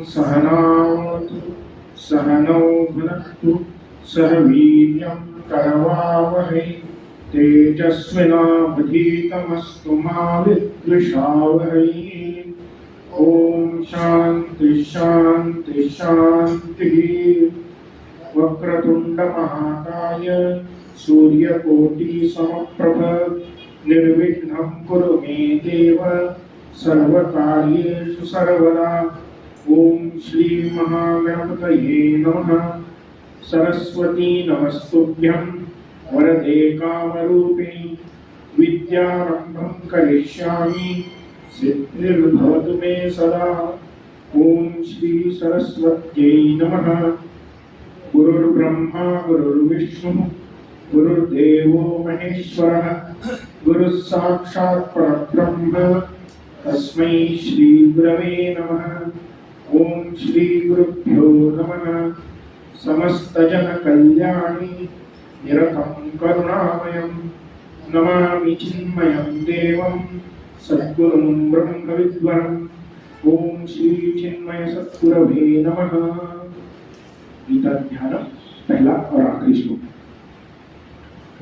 सहनावतु सहनौ भुनक्तु सह वीर्यं करवावहै तेजस्विनावधीतमस्तु मा विद्विषावहै। ओम शांति शांति शांति। वक्रतुंड महाकाय सूर्यकोटि समप्रभ निर्विघ्नं कुरु मे देव सर्वकार्येषु सर्वदा। ओम श्री महागणपतये नमः। सरस्वती नमस्तुभ्यं वरदे कामरूपिणि विद्यारम्भं करिष्यामि सिद्धिर्भवतु मे सदा। ओम श्री सरस्वत्यै नमः। गुरुर्ब्रह्मा गुरुर्विष्णु गुरुर्देवो महेश्वरः गुरुः साक्षात् परब्रह्म तस्मै श्री गुरवे नमः। ओम श्री गुरुभ्यो नमः। समस्त जन कल्याणी निरतं करुणामयं नमामि चिन्मयं देवं सद्गुरुं ब्रह्मविद्वरम्। ओम श्री चिन्मय सद्गुरवे नमः। गीता ध्यान पहला और आखिरी श्लोक।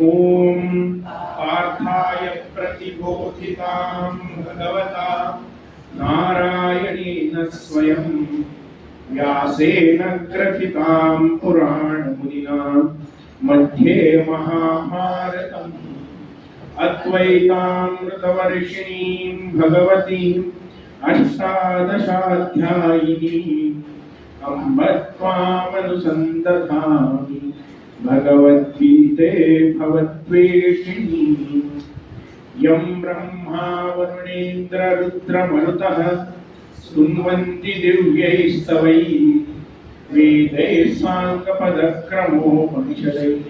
ओम पार्थाय प्रतिबोधितां भगवता नारायणेन स्वयं व्यासेन ग्रथितां पुराणमुनिना मध्ये महाभारतम् अद्वैतामृतवर्षिणीं भगवतीम् अष्टादशाध्यायिनीम् अम्ब त्वामनुसन्दधामि भगवद्गीते भवद्वेषिणी। यं ब्रह्मा वरुणेन्द्ररुद्रमरुतः स्तुन्वन्ति दिव्यैस्तवैः वेदैः साङ्गपदक्रमोपनिषदैः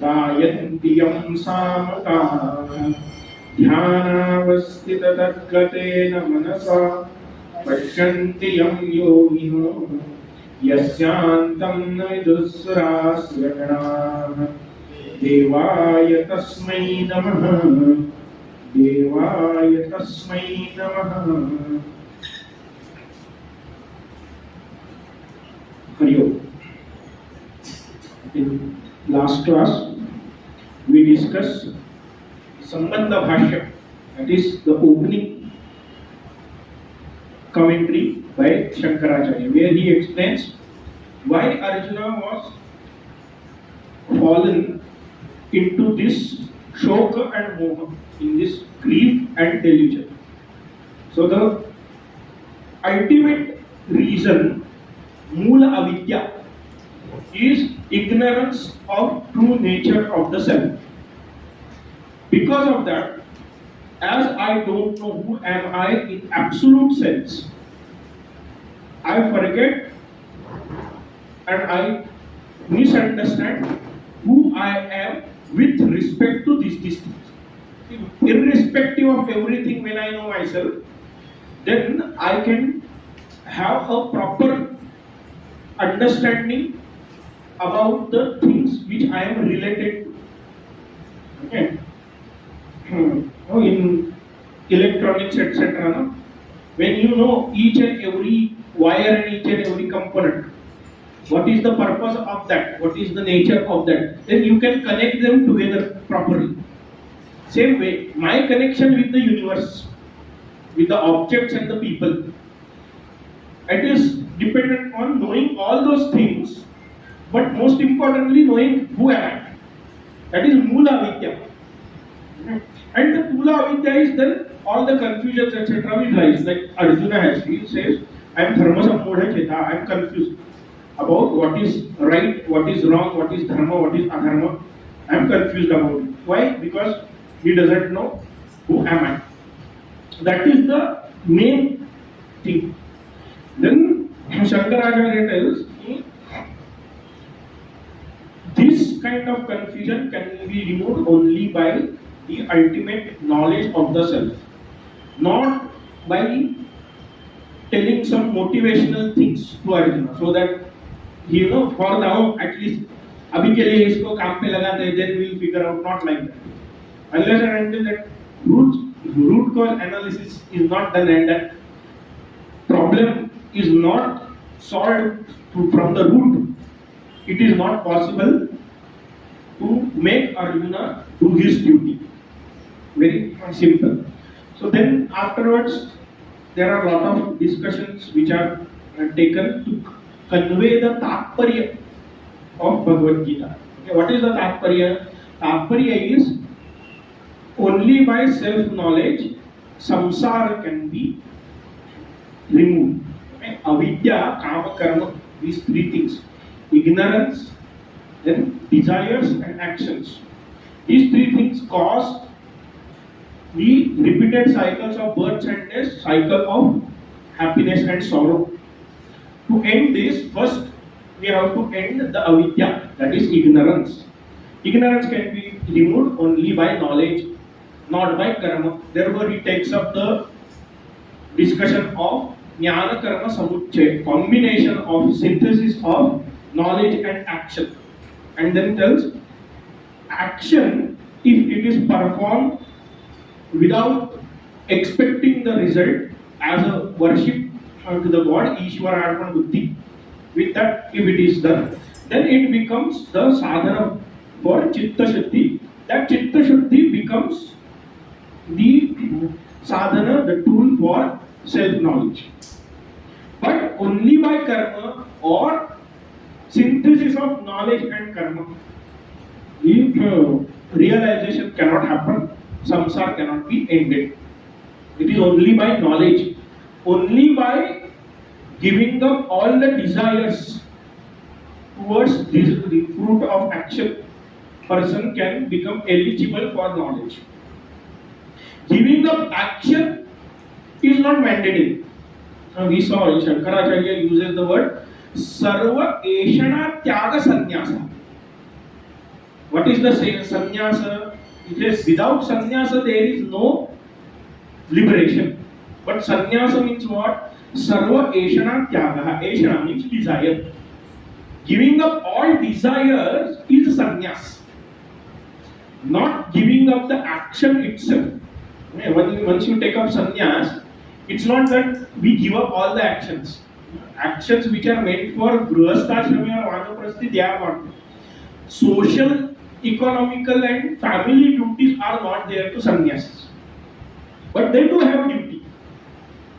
गायन्ति यं सामगाः ध्यानावस्थिततद्गतेन मनसा पश्यन्ति यं योगिनो यस्यान्तं न विदुःसुरासुरगणाः। देवाय तस्मै नमः देवाय तस्मै नमः। हरि ओम। In last class we discussed shankarbhashya, that is the opening commentary by Shankaracharya, where he explains why Arjuna was fallen into this shoka and moha, in this grief and delusion. So the ultimate reason, mula avidya, is ignorance of true nature of the self. Because of that, as I don't know who am I in absolute sense, I forget and I misunderstand who I am with respect to these things. Irrespective of everything, when I know myself, then I can have a proper understanding about the things which I am related to. Okay. In electronics, etc., no? When you know each and every wire and each and every component, what is the purpose of that, what is the nature of that, then you can connect them together properly. Same way, my connection with the universe, with the objects and the people, it is dependent on knowing all those things, but most importantly knowing who am I. That is mula vidya. And the mula avidya is then all the confusions, etc., will rise. Like Arjuna has, he says, I am dharma sammodha cheta. I am confused about what is right, what is wrong, what is dharma, what is adharma. I am confused about it. Why? Because he doesn't know who am I. That is the main thing. Then Shankaracharya tells this kind of confusion can be removed only by the ultimate knowledge of the self, not by telling some motivational things to Arjuna, so that for now at least अभी के लिए इसको काम पे लगाते हैं, then we'll figure out, not like that. Unless and until that root cause analysis is not done and that problem is not solved from the root, it is not possible to make Arjuna do his duty. Very simple. So then afterwards, there are a lot of discussions which are taken to convey the tatparya of Bhagavad Gita. Okay, what is the tatparya? Tatparya is only by self-knowledge, samsara can be removed. Okay? Avidya, kama, karma, these three things. Ignorance, then desires and actions. These three things cause the repeated cycles of birth and death, cycle of happiness and sorrow. To end this, first we have to end the avidya, that is ignorance. Ignorance can be removed only by knowledge, not by karma. Therefore, he takes up the discussion of jnana karma samucchay, combination of synthesis of knowledge and action, and then tells action, if it is performed without expecting the result as a worship to the God, Ishvara Arpan Buddhi, with that, if it is done, then it becomes the sadhana for Chitta Shuddhi. That Chitta Shuddhi becomes the sadhana, the tool for self-knowledge. But only by karma or synthesis of knowledge and karma, if realization cannot happen, samsara cannot be ended. It is only by knowledge, only by giving up all the desires towards this, the fruit of action, person can become eligible for knowledge. Giving up action is not mandatory. Now we saw Shankaracharya uses the word sarva eshana tyaga sannyasa. What is the sannyasa? It says without sannyasa there is no liberation. But sannyasa means what? Sarva eshana tyaga. Eshana means desire. Giving up all desires is sannyas. Not giving up the action itself. Once you take up sannyas, it's not that we give up all the actions. Actions which are meant for grihastha-shrami or vanaprasthi, they are not. Social, economical and family duties are not there to sannyasis. But they do have duty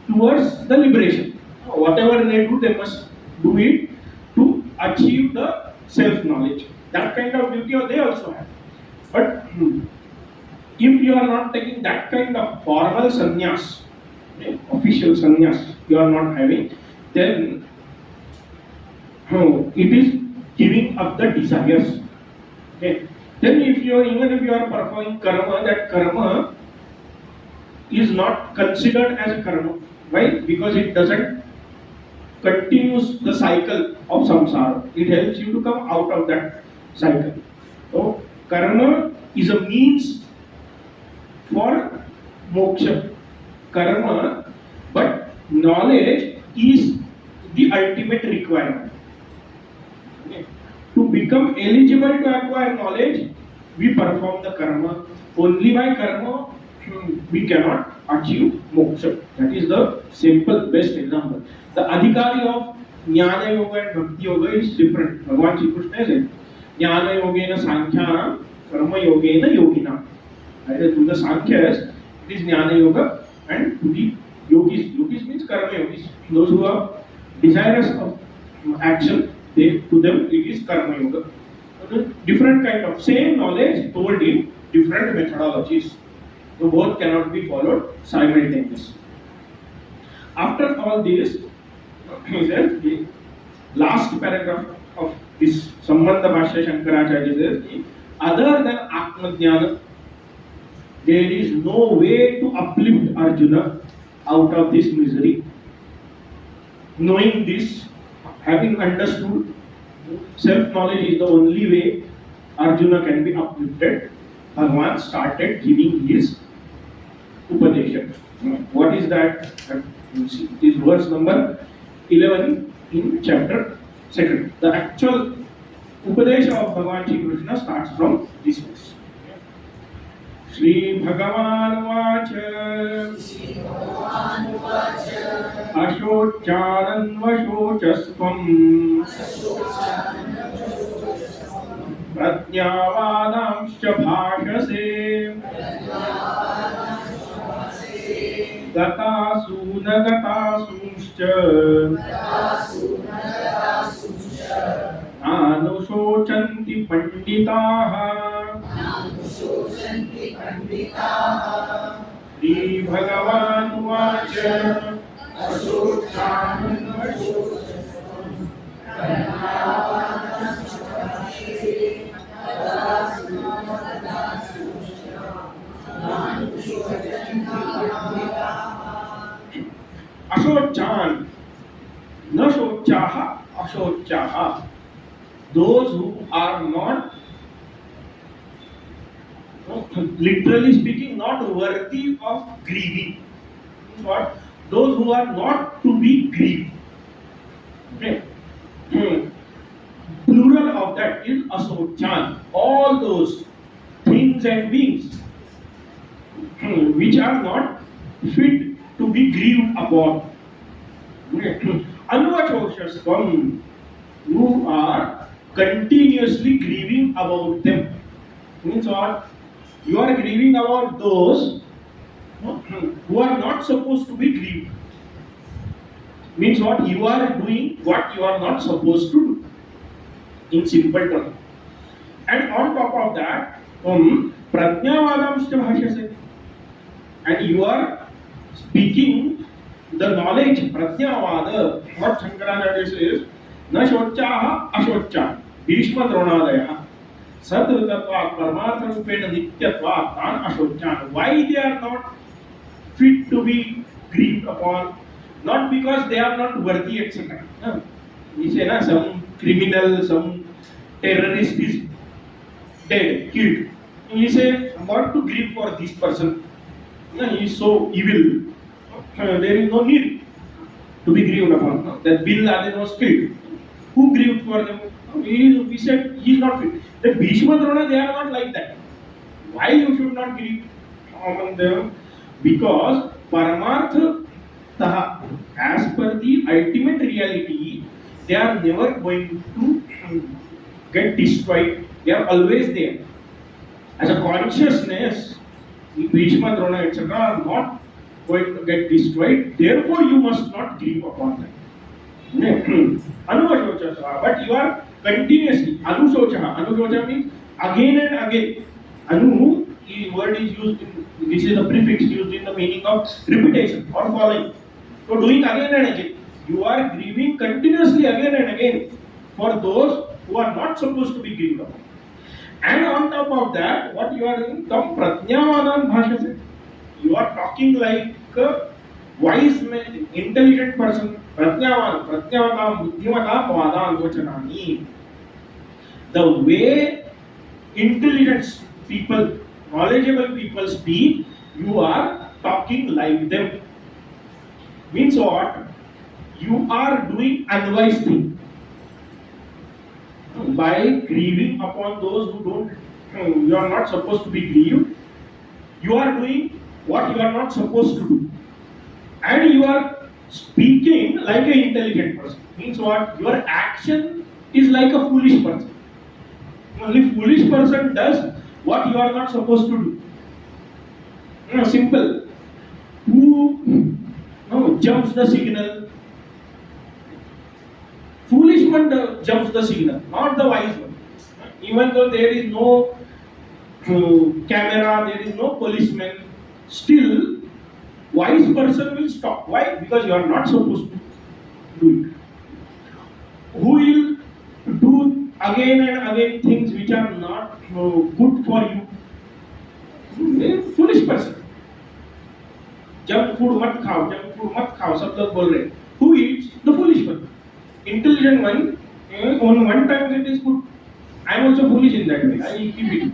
towards the liberation. Whatever they do, they must do it to achieve the self-knowledge. That kind of duty they also have. But if you are not taking that kind of formal sannyas, official sannyas you are not having, then it is giving up the desires. Okay. Then even if you are performing karma, that karma is not considered as a karma. Why? Because it doesn't continues the cycle of samsara. It helps you to come out of that cycle. So karma is a means for moksha. Karma, but knowledge is the ultimate requirement. Okay. To become eligible to acquire knowledge, we perform the karma. Only by karma we cannot achieve moksha. That is the simple best example. The adhikari of jnana yoga and bhakti yoga is different. Bhagavan Shri Krishna said, jnana yogena sankhyanam, karma yogena yoginam. To the sankhya's, it is jnana yoga, and to the yogis means karma yogis. Those who are desirous of action, to them it is karma yoga. Different kind of same knowledge told in different methodologies. So both cannot be followed simultaneously. After all this, He says, the last paragraph of this Sambandha Bhashya Shankaracharya says, other than Atmajnana, there is no way to uplift Arjuna out of this misery. Knowing this, having understood, self-knowledge is the only way Arjuna can be uplifted. Bhagavan started giving his Upadesha. What is that? You see, it is verse number 11 in chapter 2. The actual Upadesha of Bhagavan Shri Krishna starts from this verse. Shri Bhagavan Vacha Ashocharan Vashochastvam Pratnyavadamscha Bhashase Gatasu Nagatasumscha Anushocanti Panditaha Shri Bhagavan Vacha Ashochan Na Shochaha Ashochaha. Those who are not, literally speaking, not worthy of grieving. What? Those who are not to be grieved. Okay. Plural of that is asochan. All those things and beings which are not fit to be grieved upon. Anvachoshasvam. You are continuously grieving about them. Means what? You are grieving about those who are not supposed to be grieved. Means what? You are doing what you are not supposed to do. In simple terms. And on top of that, Prajnavadamscha Bhashyase. And you are speaking the knowledge, Prajnavada. What Shankaracharya says, Na shochaha ashocha. Bhishma Dronadaya. Sadhvatvat Paramartha Rupena Nityatvat Tan Ashochan. Why they are not fit to be grieved upon? Not because they are not worthy, etc. You say, na, some criminal, some terrorist is dead, killed. You say, what to grieve for this person? He is so evil. There is no need to be grieved upon. That Bin Laden was killed. Who grieved for them? We said he is not fit. The Bhishma Drona, they are not like that. Why you should not grieve among them? Because Paramartha Taha, as per the ultimate reality, they are never going to get destroyed. They are always there. As a consciousness, Bhishma Drona, etc., are not going to get destroyed. Therefore, you must not grieve upon them. Anushocha, but you are continuously Anushocha means again and again. Anu, the word is used in, this is a prefix used in the meaning of repetition or following. So doing again and again. You are grieving continuously again and again for those who are not supposed to be grieved upon. And on top of that, what you are doing, tam prajnavadan bhashase. You are talking like a wise man, intelligent person. Pratyavadam, buddhimatam, vadam, vachanani. The way intelligent people, knowledgeable people speak, you are talking like them. Means what? You are doing unwise thing. By grieving upon those who don't, you are not supposed to be grieved. You are doing what you are not supposed to do. And you are speaking like an intelligent person. Means what? Your action is like a foolish person. Only foolish person does what you are not supposed to do. Simple. Who jumps the signal? Foolish one jumps the signal, not the wise one. Even though there is no camera, there is no policeman, still wise person will stop. Why? Because you are not supposed to. do it. Who will do again and again things which are not good for you? A foolish person. Junk food मत खाओ, junk food मत खाओ, सब लोग बोल रहे हैं. Who eats? The foolish one. Intelligent one, on one time it is good. I am also foolish in that way. I keep it.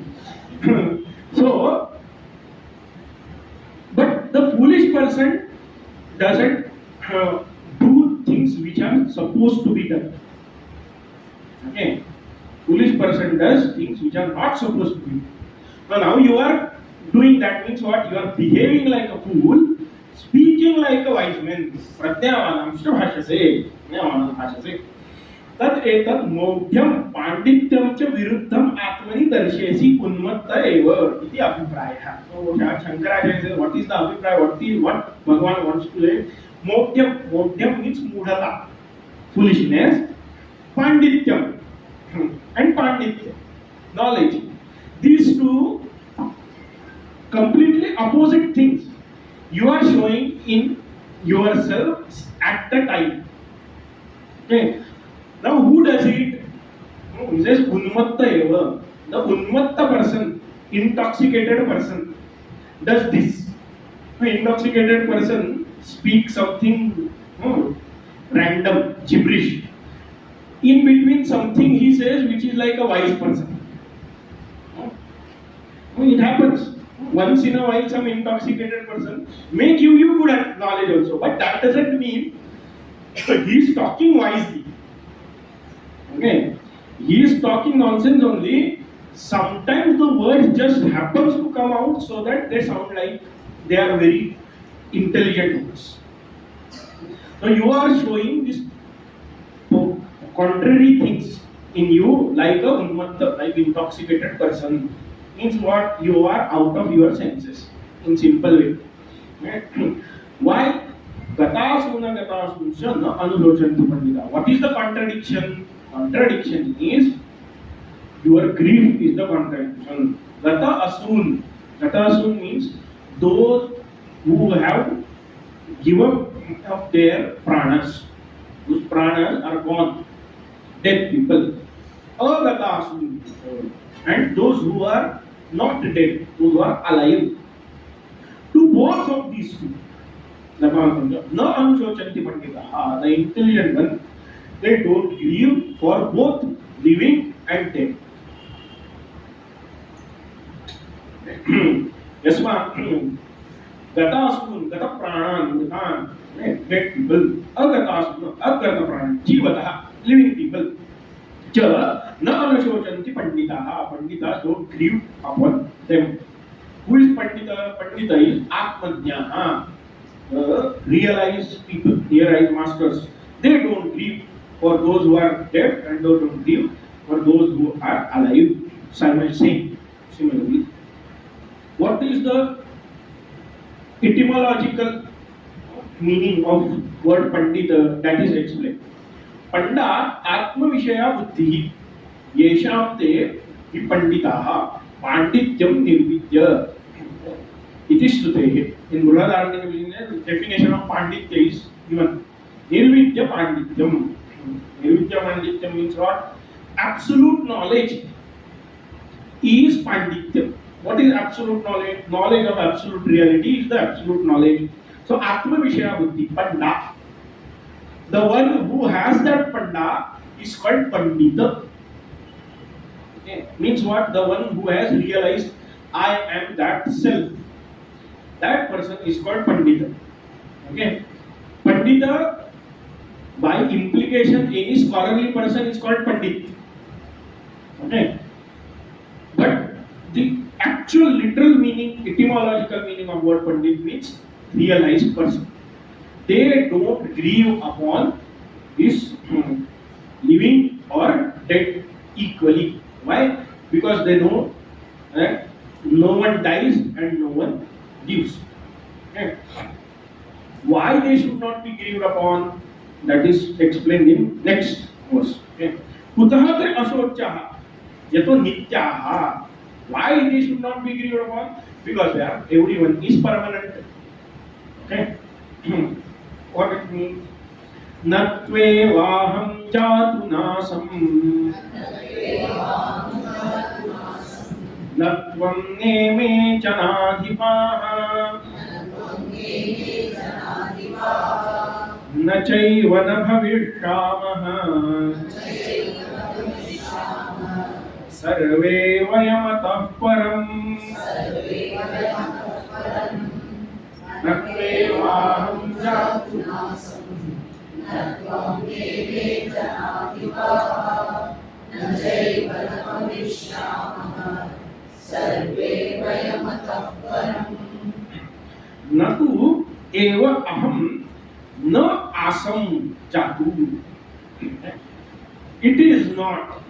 So, but the foolish person doesn't do things which are supposed to be done. Okay, foolish person does things which are not supposed to be. Now you are doing that means what? You are behaving like a fool, speaking like a wise man. प्रज्ञावान शांकरभाष्यसे, भाष्यसे. तद एतत् मौढ्यम पांडित्यम च विरुद्धम आत्मनि दर्शयसि उन्मत्त एव इति अभिप्रायः. So Shankaracharya says, what is the abhipraya? What Bhagavan wants to say? Mauढ्यम means मूढ़ता, foolishness. Pandityam and panditya, knowledge. These two completely opposite things you are showing in yourself at the time. Okay. Now who does it? He says unmatta eva. The unmatta person, intoxicated person, does this. The intoxicated person speaks something random, gibberish. In between something he says which is like a wise person. It happens. Once in a while some intoxicated person may give you good knowledge also, but that doesn't mean he is talking wisely. Okay, he is talking nonsense only. Sometimes the words just happens to come out so that they sound like they are very intelligent words. So you are showing this contrary things in you like a unmatta, like intoxicated person. Means what? You are out of your senses in simple way. Why? Gatasuna gatasuncha na anulochanti pandita. What is the contradiction? Contradiction is your grief is the contradiction. Gata asun. Gata asun means those who have given up their pranas, whose pranas are gone, dead people. Agata asun. And those who are not dead, those who are alive. To both of these two, the intelligent one, they don't grieve for both living and dead. Yes, ma'am. Gatasun, Gata Pranan, dead people, Agatasun, Agata Pranan, Jivata, living people. Ja, na anashochanti panditaha. Panditas don't grieve upon them. Who is Pandita? Pandita is Atmajnaha. Realized people, realized masters. They don't grieve for those who are dead and they don't grieve for those who are alive. Similarly, what is the etymological meaning of word Pandita? That is explained. पंडा आत्मविषया बुद्धि येषां ते विपंडिताः पांडित्यं निर्विद्य इति श्रुतेः. In Bృహదాरण्यके definition of panditya is given. Nirvidya pandityam. Nirvidya pandityam means what? Absolute knowledge is pandityam. What is absolute knowledge? Knowledge of absolute reality is the absolute knowledge. So atmavishaya buddhi, panda. The one who has that panda is called pandita. Okay. Means what? The one who has realized I am that self. That person is called pandita. Okay. Pandita, by implication, any scholarly person is called pandit. Okay. But the actual literal meaning, etymological meaning of word pandit means realized person. They don't grieve upon this living or dead equally. Why? Because they know that no one dies and no one lives. Okay. Why they should not be grieved upon? That is explained in next verse. Okay. Kutaha te ashochaha yato nityaha. Why they should not be grieved upon? Because they are, everyone is permanent. Okay. What it means? न त्वेवाहं जातु नासं न त्वं नेमे जनाधिपाः न चैव न भविष्यामः सर्वे वयमतः परम् न त्वेवाहं जातु न तु एव अहं न आसम जातु. It is not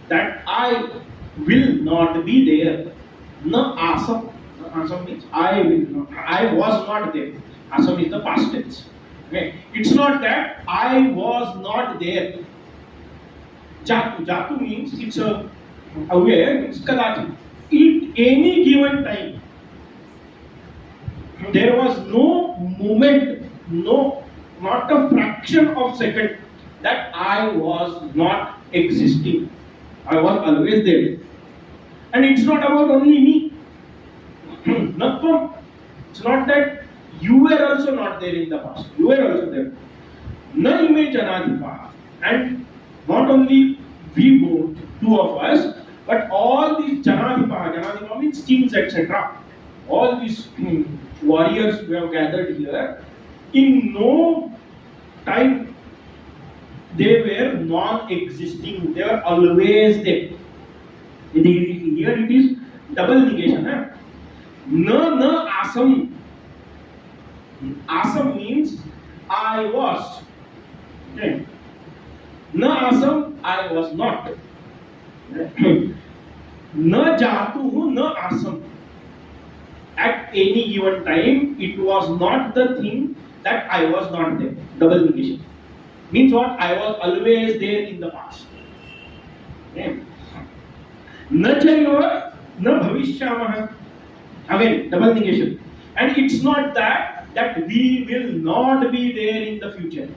that I will not be there. Na asam. Asam means I will not. I was not there. Asam is the past tense. Okay. It's not that I was not there. Jatu. Jatu means it's a aware. It's kadati. At any given time, there was no moment, no, not a fraction of second that I was not existing. I was always there. And it's not about only me. Natvam. It's not that you were also not there in the past. You were also there. Na ime janadhipa. And not only we both, two of us, but all these janadhipa, janadhipa means kings, etc. All these warriors who have gathered here, in no time they were non-existing. They were always there. Here it is double negation. Na asam. Asam means I was. Okay. Na asam, I was not. Na jatuhu, na asam. At any given time, it was not the thing that I was not there. Double negation. Means what? I was always there in the past. Okay. Na chaiva, na bhavishyamah. Again, double negation. And it's not that we will not be there in the future.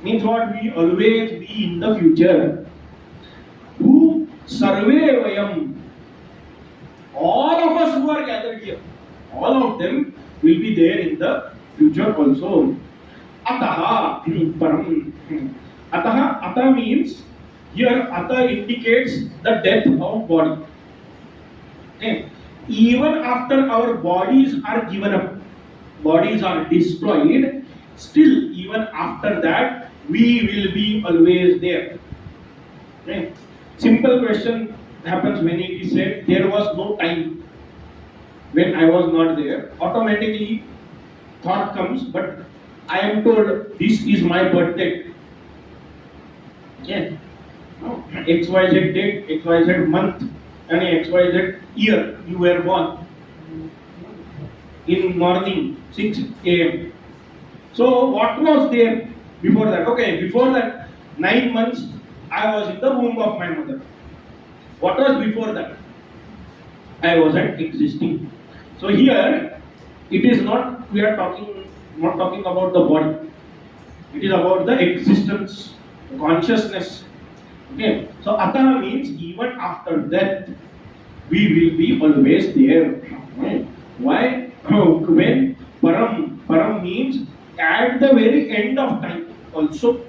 Means what? We always be in the future. Who sarve vayam. All of us who are gathered here, all of them will be there in the future also. Ataha param. Ataha, ata means, here ata indicates the death of body. Okay. Even after our bodies are given up, bodies are destroyed, still even after that we will be always there. Okay. Simple question happens when it is said there was no time when I was not there. Automatically thought comes, but I am told this is my birthday. Yeah. XYZ date, XYZ month, and XYZ year you were born. In morning, 6 a.m. So what was there before that? Okay, before that, 9 months I was in the womb of my mother. What was before that? I wasn't existing. So here, it is not, we are not talking about the body. It is about the existence, consciousness. Okay, so Atah means even after death, we will be always there. Okay. Why? When param means at the very end of time, also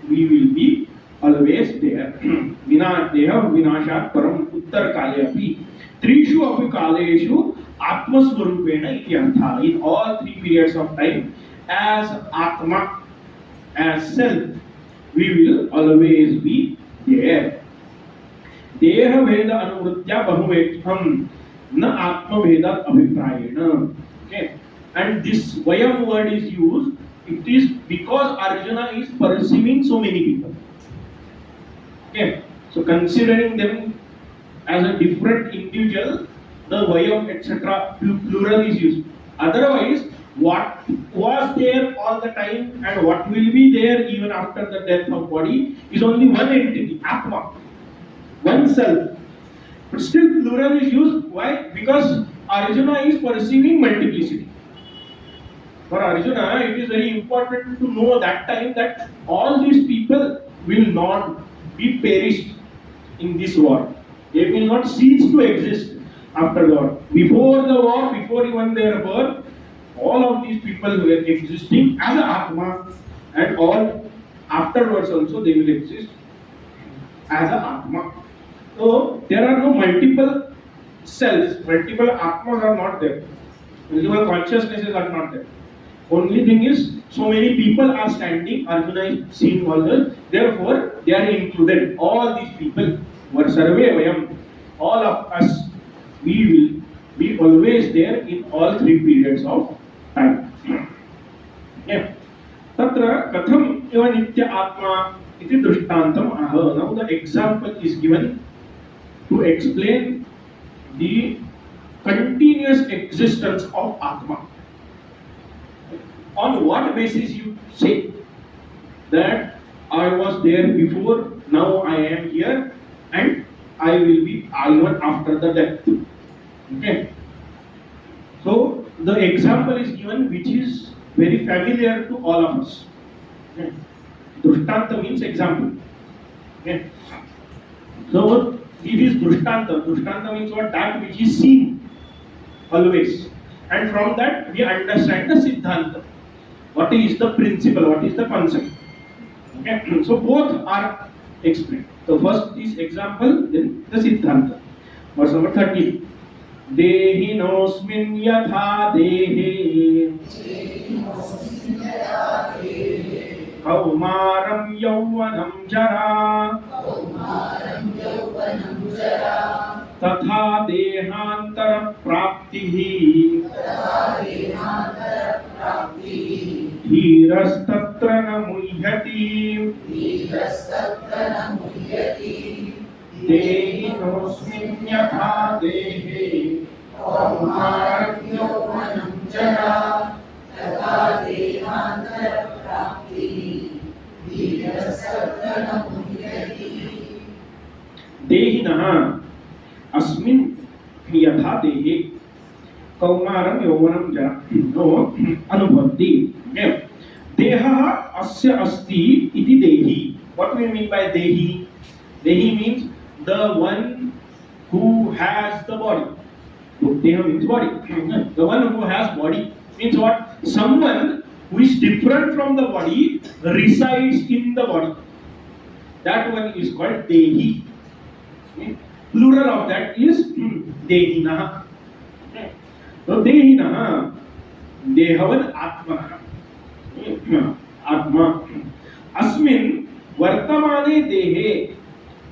we will be always there. Vina deha vinashat param uttar kale api trishu api kaleshu atmasvarupena iti artha. In all three periods of time, as atma, as self, we will always be there. देह भेद अनुवृत्त्या बहुवेक्षम न आत्म भेदात अभिप्रायेण. Okay, and this vayam word is used. It is because Arjuna is perceiving so many people. Okay, so considering them as a different individual, the vayam etc. plural is used. Otherwise, what was there all the time and what will be there even after the death of body is only one entity, Atma, oneself. But still plural is used. Why? Because Arjuna is perceiving multiplicity. For Arjuna, it is very important to know that time that all these people will not be perished in this war. They will not cease to exist after the war. Before the war, before even their birth, all of these people were existing as a Atma, and all afterwards also they will exist as a Atma. So there are no multiple selves, multiple Atmas are not there. Multiple consciousnesses are not there. Only thing is, so many people are standing, Arjuna is seeing all this, therefore they are included. All these people were sarve vayam, all of us, we will be always there in all three periods of time. Yeah. Tatra katham eva nitya atma iti drishtantam aha. Now the example is given to explain the continuous existence of atma. On what basis you say that I was there before, now I am here, and I will be even after the death? Okay. So the example is given which is very familiar to all of us. Okay. Drishtanta means example. Okay. So it is Drishtanta. Drishtanta means what? That which is seen always. And from that we understand the Siddhanta. What is the principle? What is the concept? Okay. So both are explained. So first is example, then the Siddhanta. Verse number 13. Dehinosmin yatha dehe kaumaram yauvanam jara तथा देहांतर प्राप्ति धीरस्तत्र न मुह्यति देहिनोऽस्मिन् यथा देहे कौमारं यौवनं जरा तथा देहांतर प्राप्ति धीरस्तत्र न मुह्यति देहिनः अस्मिन् यथा देहे कौमारं यौवनं जरा अनुभवति. देहः अस्य अस्ति इति देही. What we mean by dehi? Dehi means the one who has the body. Deha means body. The one who has body means what? Someone who is different from the body resides in the body. That one is called dehi. Plural of that is dehinah. So dehinah, dehavan atmanah. Atma. Asmin vartamane dehe.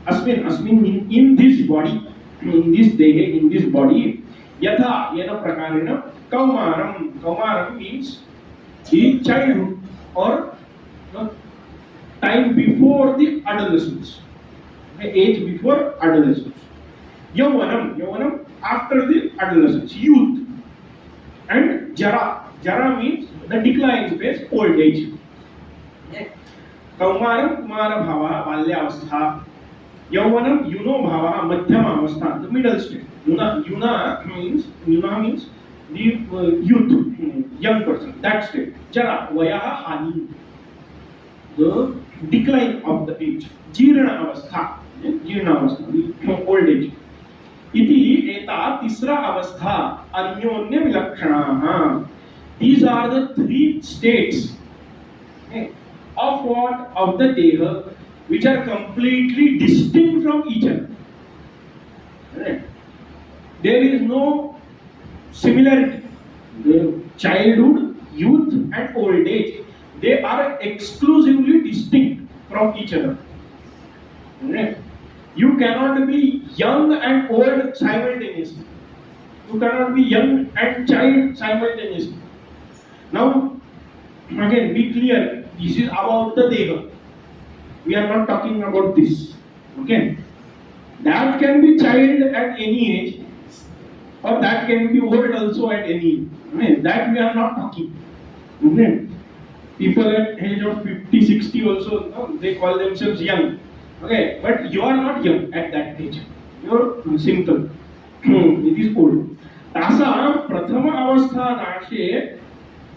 Asmin in this body, in this dehe, in this body. Yatha yana prakarena kaumaram. Kaumaram means the childhood or time before the adolescence. Age before adolescence. Yauvanam after the adolescence, youth. And jara means the decline phase, old age. Kaumaram kumara bhava, balyavastha. Yauvanam yuno bhava, madhyama avastha, the middle stage. Yuna means the youth, young person, that stage. Jara, vayaha hani, the decline of the age. Jirna avastha, the old age. Iti eta tisra avastha anyonya vilakshanaha. These are the three states of what? Of the deha, which are completely distinct from each other. Right? There is no similarity. The childhood, youth, and old age, they are exclusively distinct from each other. Right? You cannot be young and old simultaneously. You cannot be young and child simultaneously. Now, again, be clear. This is about the deha. We are not talking about this. Okay? That can be child at any age, or that can be old also at any age. Okay? That we are not talking. Okay? People at age of 50, 60 also, they call themselves young. Okay, but you are not young at that age. You are simple. It is old. Tasa prathama avastha nashe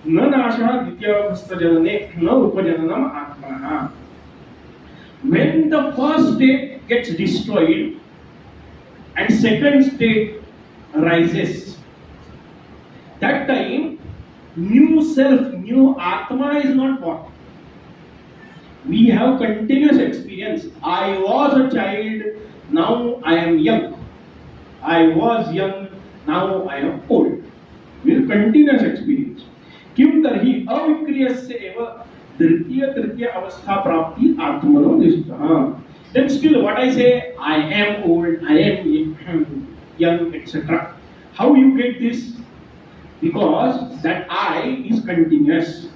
न नाशः द्वितीयावस्थाजनने न उपजननम आत्मनः. When the first state gets destroyed and second state rises, that time new self, new Atma is not born. We have continuous experience. I was a child, now I am young. I was young, now I am old. With continuous experience. किम तर्हि अविक्रियस्य एव तृतीय तृतीय अवस्था प्राप्ति आत्मनो निष्ठः. Then still what I say, I am old, I am young, etc. How you get this? Because that I is continuous.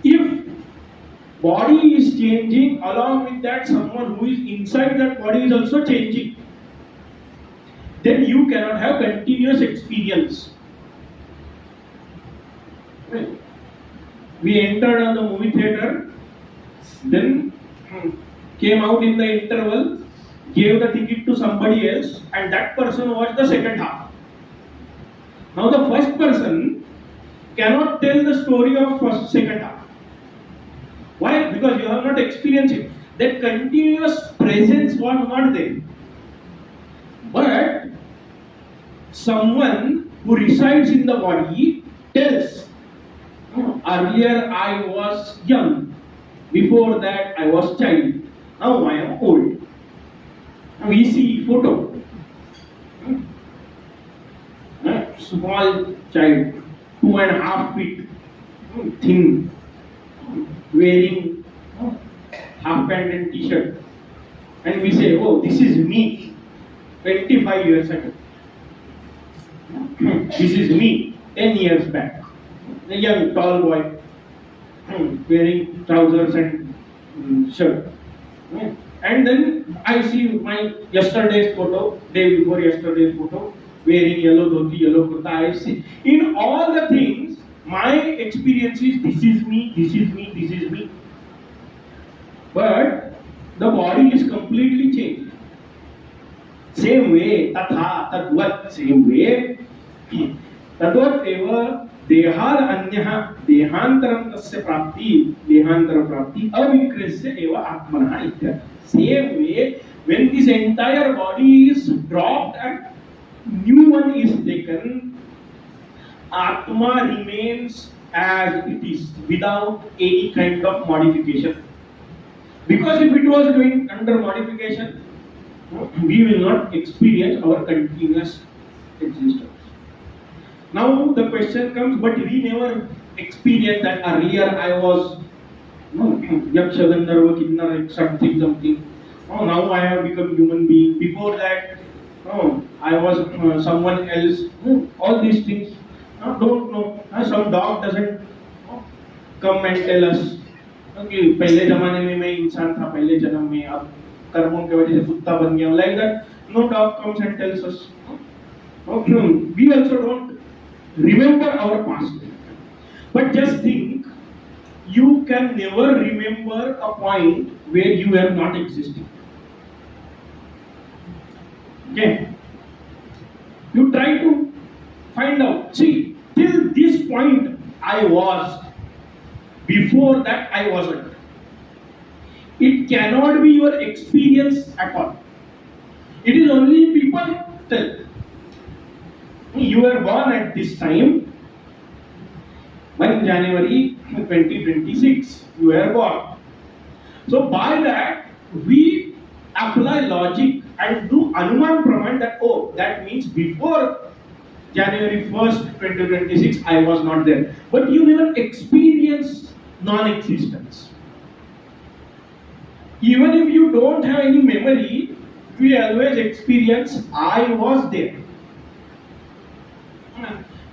If body is changing, along with that someone who is inside that body is also changing, then you cannot have continuous experience. We entered on the movie theater, then came out in the interval, gave the ticket to somebody else, and that person watched the second half. Now the first person cannot tell the story of first second half. Why? Because you have not experienced it. That continuous presence was not there. But someone who resides in the body tells, earlier I was young, before that I was child, now I am old. Now we see photo. Small child, 2.5 feet, thin, wearing half pant and t-shirt, and we say, oh, this is me 25 years ago. This is me 10 years back. A young tall boy wearing trousers and shirt. And then I see my yesterday's photo, day before yesterday's photo, wearing yellow dhoti, yellow kurta. I see in all the things my experience is this is me, this is me, this is me. But the body is completely changed. Same way, tatha, tadvat, same way. तद्वत् एव देहाद अन्यः देहांतरं तस्य प्राप्ति देहांतर प्राप्ति अविक्रियस्य एव आत्मनः इत्यर्थः. Same way, when this entire body is dropped and new one is taken, Atma remains as it is without any kind of modification. Because if it was going under modification, we will not experience our continuous existence. Now the question comes, but we never experienced that earlier I was Yaksha, Gandharva, Kinnara, something. Oh, now I have become human being. Before that, I was someone else. All these things, don't know. Some dog doesn't come and tell us. Okay, पहले जमाने में मैं इंसान था, पहले जन्म में, अब कर्मों के वजह से कुत्ता बन गया. Like that, no dog comes and tells us. We also don't remember our past. But just think, you can never remember a point where you have not existed. Okay? You try to find out. See, till this point I was. Before that I wasn't. It cannot be your experience at all. It is only people tell. You were born at this time, 1 January 2026, you were born. So by that, we apply logic and do Anuman Praman that, oh, that means before January 1st, 2026, I was not there. But you never experience non-existence. Even if you don't have any memory, we always experience, I was there.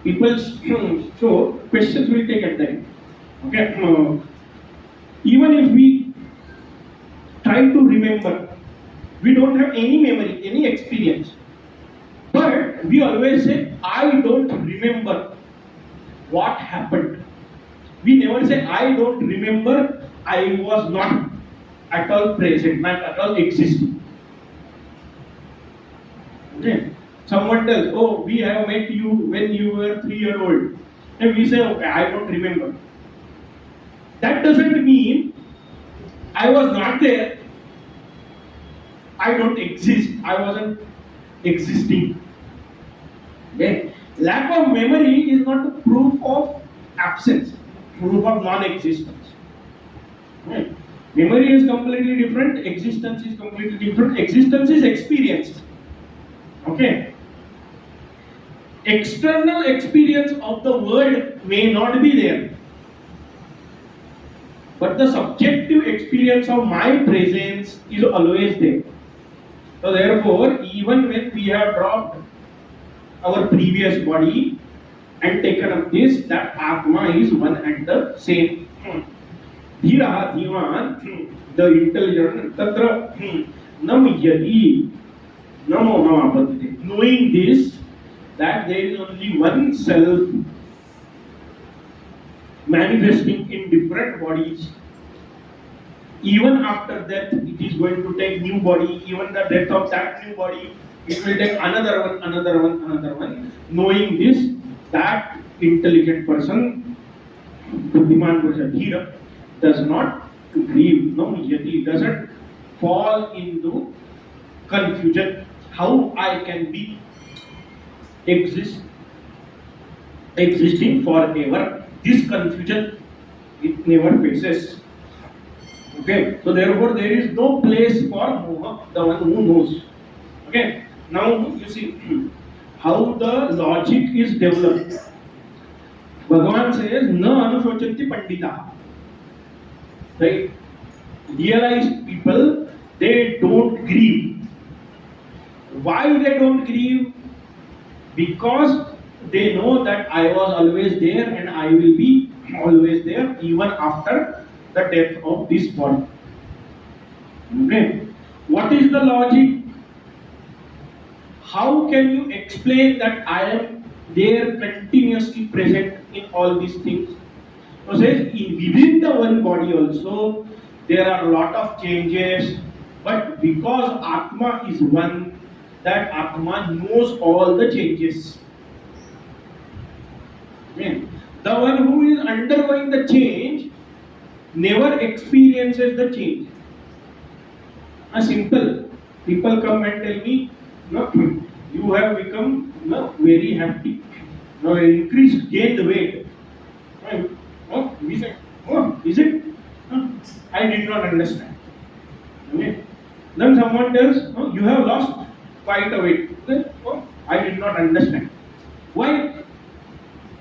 People, so questions will take at time. Okay, even if we try to remember, we don't have any memory, any experience. But we always say, I don't remember what happened. We never say, I don't remember, I was not at all present, not at all existing. Okay. Someone tells, oh, we have met you when you were 3 years old. And we say, okay, I don't remember. That doesn't mean I was not there, I don't exist, I wasn't existing. Okay? Lack of memory is not a proof of absence, proof of non-existence. Right? Memory is completely different, existence is completely different. Existence is experienced. Okay? External experience of the world may not be there, but the subjective experience of my presence is always there. So therefore, even when we have dropped our previous body and taken up this, that Atma is one and the same. Dhira, Dhiman, the intelligent, Tatra, Nam Yadi, Namo Namapati. Knowing this, that there is only one self manifesting in different bodies. Even after death, it is going to take new body. Even the death of that new body, it will take another one, another one, another one. Knowing this, that intelligent person, Buddhiman Puruša, Dhira, does not grieve. No, Yati doesn't fall into confusion. How I can be exist, existing forever? This confusion it never faces. Okay, so therefore there is no place for moha, the one who knows. Okay, now you see how the logic is developed. Bhagavan says, "Na anushochati pandita." Right? Realized people, they don't grieve. Why they don't grieve? Because they know that I was always there and I will be always there even after the death of this body. Okay. What is the logic? How can you explain that I am there continuously present in all these things? So says within the one body also there are a lot of changes, but because Atma is one, that Atma knows all the changes. Okay. The one who is undergoing the change never experiences the change. A simple people come and tell me, no, you have become very happy. Now increased, gained weight. Right? Oh, we say, oh, is it? I did not understand. Okay. Then someone tells, oh, you have lost quite a weight. Then, oh, I did not understand. Why?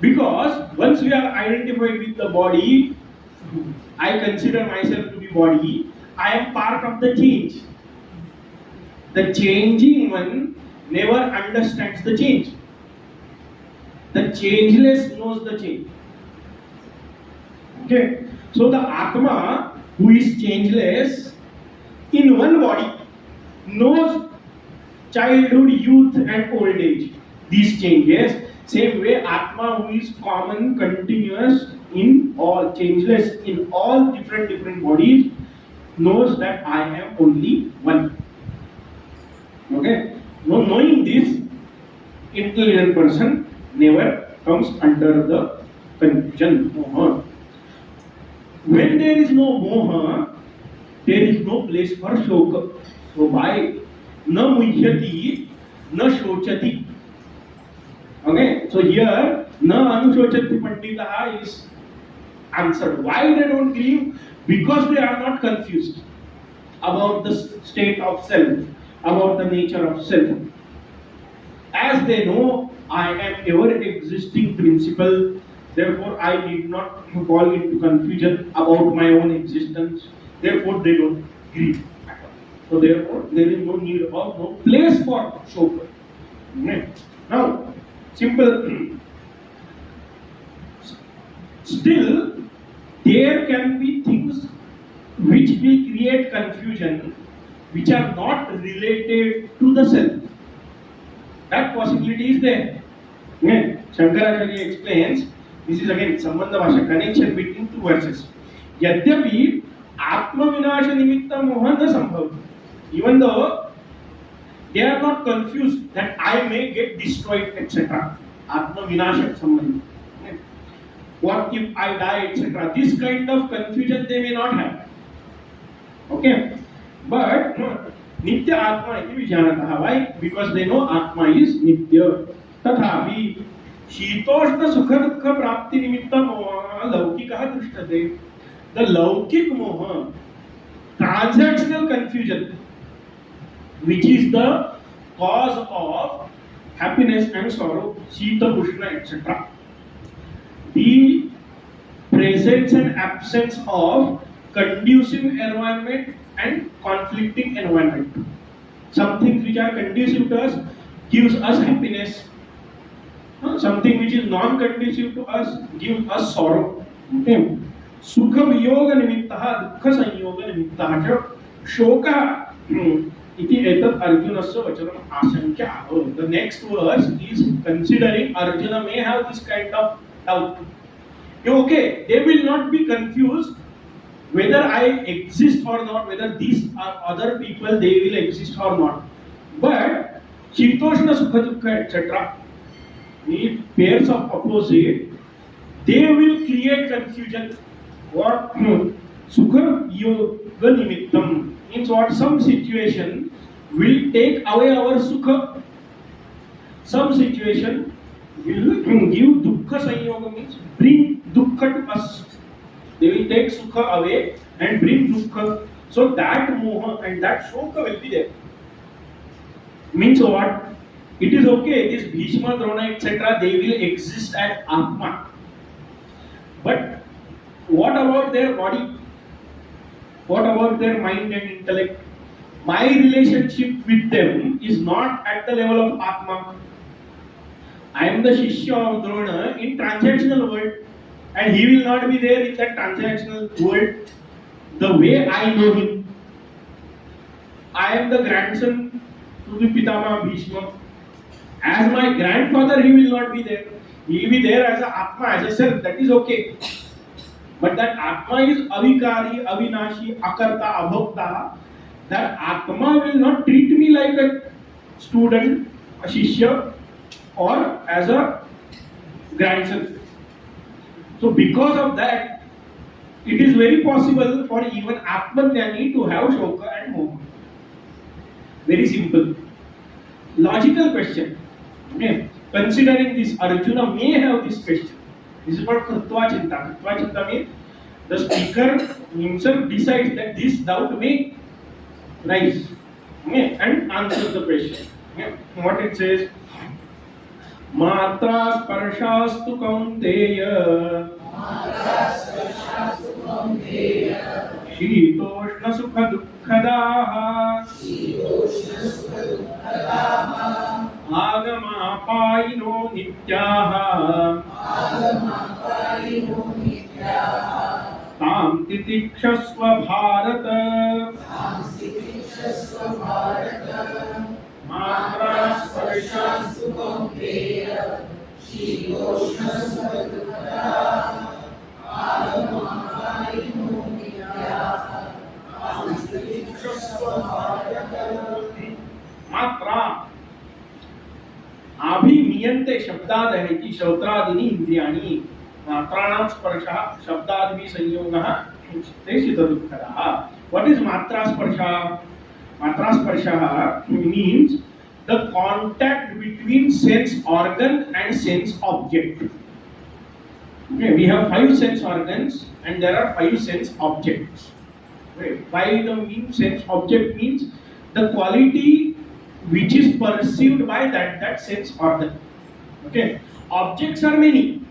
Because once we are identified with the body, I consider myself to be body, I am part of the change. The changing one never understands the change. The changeless knows the change. Okay. So the Atma, who is changeless, in one body, knows childhood, youth, and old age. These changes. Same way, Atma, who is common, continuous, in all, changeless, in all different bodies, knows that I am only one. Okay? Now, knowing this, intelligent person never comes under the confusion, moha. When there is no moha, there is no place for shoka. So why? Na muhyati, na shochati. Okay, so here na anushochati panditaha is answered. Why they don't grieve? Because they are not confused about the state of self, about the nature of self. As they know, I am ever existing principle, therefore I did not fall into confusion about my own existence, therefore they don't grieve. So therefore there is no need of no place for shoka. Now, simple. Still, there can be things which will create confusion, which are not related to the self. That possibility is there. Shankaracharya explains, this is again shankarbhashya, connection between two verses. Yadyapi Atma Vinasha Nimitta Moha na sambhav. Even though they are not confused that I may get destroyed, etc. Atma Vinasha Sambhav. what if I die, etc. This kind of confusion they may not have. Okay, but nitya atma iti vijanatah. Why? Because they know atma is nitya. तथापि शीतोष्ण सुख दुख प्राप्ति निमित्त मोह लौकिकः दृष्टते. The लौकिक मोह, transactional confusion, which is the cause of happiness and sorrow, Shita, Ushna, etc. The presence and absence of conducive environment and conflicting environment. Some things which are conducive to us gives us happiness. Something which is non-conducive to us gives us sorrow. Okay. Sukha viyoga nimittah, dukha sanyoga nimittah cha shoka iti etat Arjunasya vachanam asankya. The next verse is considering Arjuna may have this kind of doubt. Okay, they will not be confused whether I exist or not, whether these are other people, they will exist or not. But Shitoshna Sukha Dukha etc. the pairs of opposite, they will create confusion. What Sukha Yoga Nimittam means what? Some situation will take away our Sukha. Some situation will give Dukkha Sanyoga, means bring Dukkha to us. They will take Sukha away and bring Dukkha. So that Moha and that Shoka will be there. Means what? It is okay, this Bhishma, Drona, etc., they will exist as Atma. But what about their body? What about their mind and intellect? My relationship with them is not at the level of Atma. I am the Shishya of Drona in transactional world, and he will not be there in that transactional world the way I know him. I am the grandson to the Pitama Bhishma. As my grandfather, he will not be there. He will be there as a Atma, as a self. That is okay. But that Atma is avikari, avinashi, akarta, abhokta. That Atma will not treat me like a student, a shishya, or as a grandson. So because of that, it is very possible for even Atmajnani to have Shoka and Moha. Very simple. Logical question. Okay. Considering this, Arjuna may have this question. This is called Kritva Chinta. Kritva Chinta means the speaker himself decides that this doubt may rise, okay, and answer the question. Okay. What it says? Matra sparshastu kaunteya शीतोष्ण सुख दुःखदाः आगमापायिनो नित्याः तां तितिक्षस्व भारत मात्रा स्पर्शास्तु कौन्तेय शीतोष्ण सुख दुःखदाः मात्रा अभिमीयन्ते शब्दादः इति श्रोत्रादीनि इन्द्रियाणि मात्राणां स्पर्शः शब्दादिभिः संयोगः ते शीतदुःखदाः. What is matra sparsha? Matra sparsha means the contact between sense organ and sense object. Okay, we have 5 sense organs and there are 5 sense objects. Okay, by the mean sense object means the quality which is perceived by that sense organ. Okay, objects are many.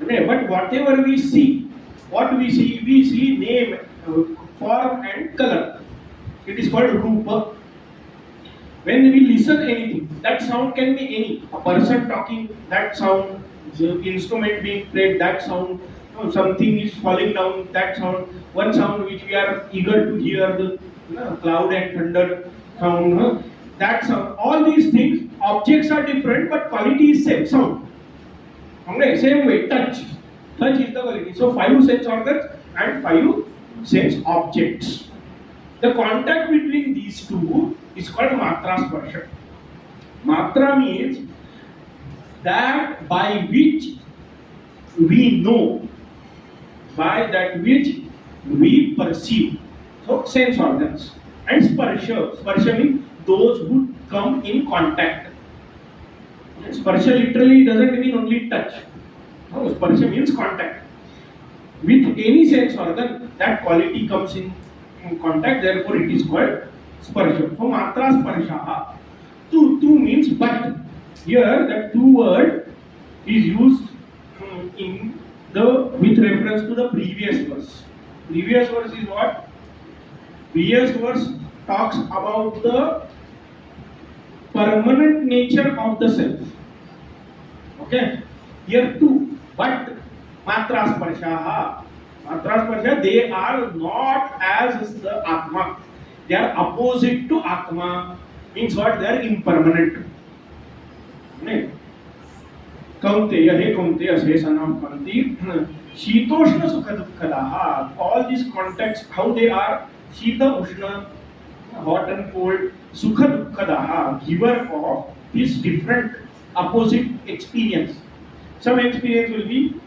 Okay, but whatever we see, what we see name, form and color. It is called rupa. When we listen anything, that sound can be any. A person talking, that sound. The instrument being played, that sound, something is falling down, that sound, one sound which we are eager to hear, the cloud and thunder sound, that sound. All these things, objects are different, but quality is same. Sound. Okay, same way, touch. Touch is the quality. So 5 sense organs and 5 sense objects. The contact between these two is called matra sparsha. Matra means that by which we know, by that which we perceive. So sense organs. And sparsha. Sparsha means those who come in contact. Sparsha literally doesn't mean only touch. No, sparsha means contact. With any sense organ, that quality comes in contact, therefore it is called sparsha. So matra sparsha. Tu means but. Here the two word is used in the with reference to the previous verse. Previous verse is what? Previous verse talks about the permanent nature of the self. Okay. Here too, but matra sparsha. Matra sparsha, they are not as the atma. They are opposite to atma. Means what? They are impermanent. Okay. Kaunteya, hey Kaunteya, say son of Kanti, Shitoshna Sukha Dukkadaha, all these contexts, how they are, Shita Ushna, hot and cold, Sukha Dukkadaha, giver of this different opposite experience. Some experience will be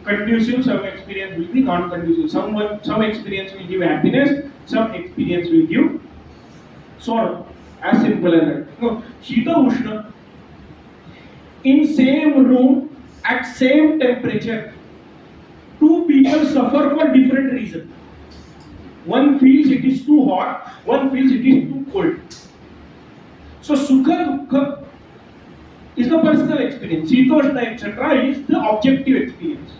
conducive, some experience will be non-conducive. Some experience will give happiness, some experience will give sorrow. As simple as that. No, Shita Ushna, in same room at same temperature, two people suffer for different reasons. One feels it is too hot, one feels it is too cold. So sukha dukkha is the personal experience, shitoshna etc. is the objective experience.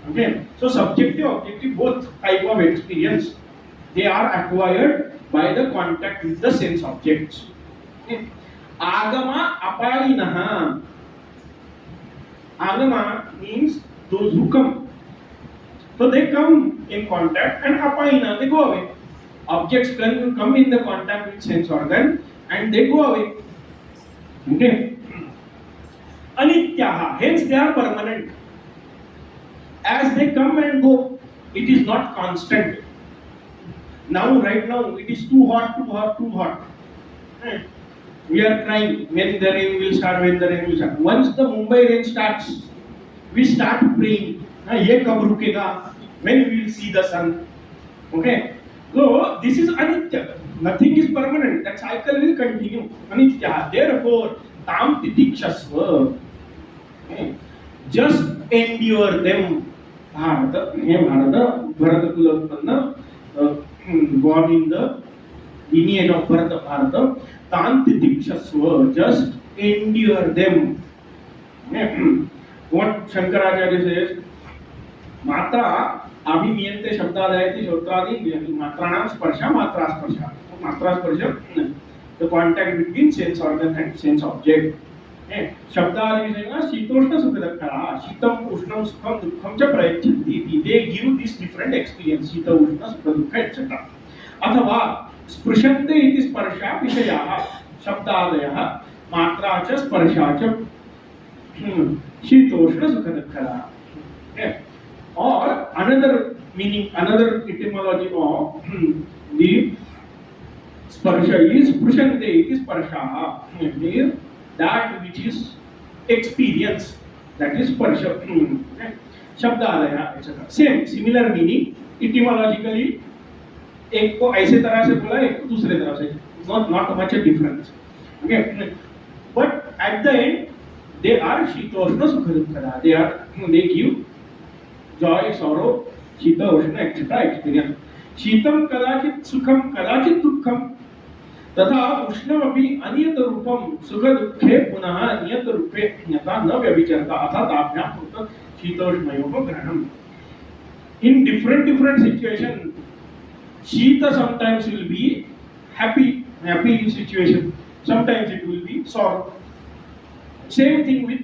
Okay, so subjective, objective, both type of experience, they are acquired by the contact with the sense objects. Okay. Agama apayinaha. Agama means those who come. So they come in contact and apayina, they go away. Objects can come in the contact with sense organ and they go away. Okay. Anityaha, hence they are permanent. As they come and go, it is not constant. Now, right now, it is too hot, too hot, too hot. We are crying when the rain will start, when the rain will start. Once the Mumbai rain starts, we start praying. Ye kab rukega? When we will see the sun? Okay. So this is anitya. Nothing is permanent. That cycle will continue. Anitya. Therefore, tam titikshasva. Okay. Just endure them. Bharata, Bharata Kula Utpanna, born in the lineage of Bharata, Tantitikshasva, just endure them. What Shankaracharya says, Matra, Abhimiyante Shabdadayati Shotradi, Matranam Sparsha, Matra Sparsha. Matra Sparsha, the contact between sense organ and sense object. शब्दादि विषयः शीतोष्ण सुखदुःखः शीतम उष्णम सुखम दुःखम च प्रयच्छन्ति they give this different experience शीत उष्ण सुख दुःख etc. अथवा स्पृशन्ते इति स्पर्शा विषयाः शब्दादयः मात्रा च स्पर्शा च शीतोष्ण सुख दुःखः. Or another meaning, another etymology of the sparsha is sprushante iti sparsha, that which is experience, that is sparsha. Shabdalaya etc. Same, similar meaning etymologically. एक को ऐसे तरह से बोला, एक को दूसरे तरह से, not much a difference. Okay, but at the end they are shitoshna sukha dukkha. They give joy, sorrow, shita, ushna, etc. experience. शीतम कदाचित सुखम कदाचित दुःखम तथा उष्णमपि अनियत रूपम सुख दुःखे पुनः नियत रूपे यथा न व्यभिचरता अतः ताभ्याम उक्त शीतोष्णयोः ग्रहणम. In different situation, shita sometimes will be happy situation, sometimes it will be sorrow. Same thing with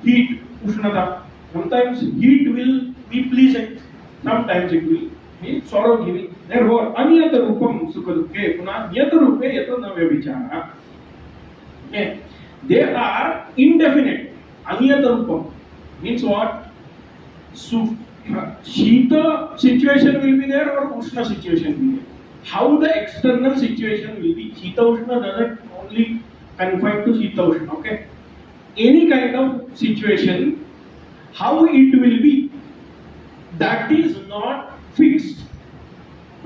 heat, ushnata. Sometimes heat will be pleasant, sometimes it will be sorrow giving. Therefore, aniyata rupam sukha dukkhe punah niyata rupe yata na vyabhichara. Okay. They are indefinite. Aniyata rupam means what? Shita situation will be there or Ushna situation will be there. How the external situation will be. Shita Ushna doesn't only confine to Shita Ushna. Okay. Any kind of situation, how it will be, that is not fixed.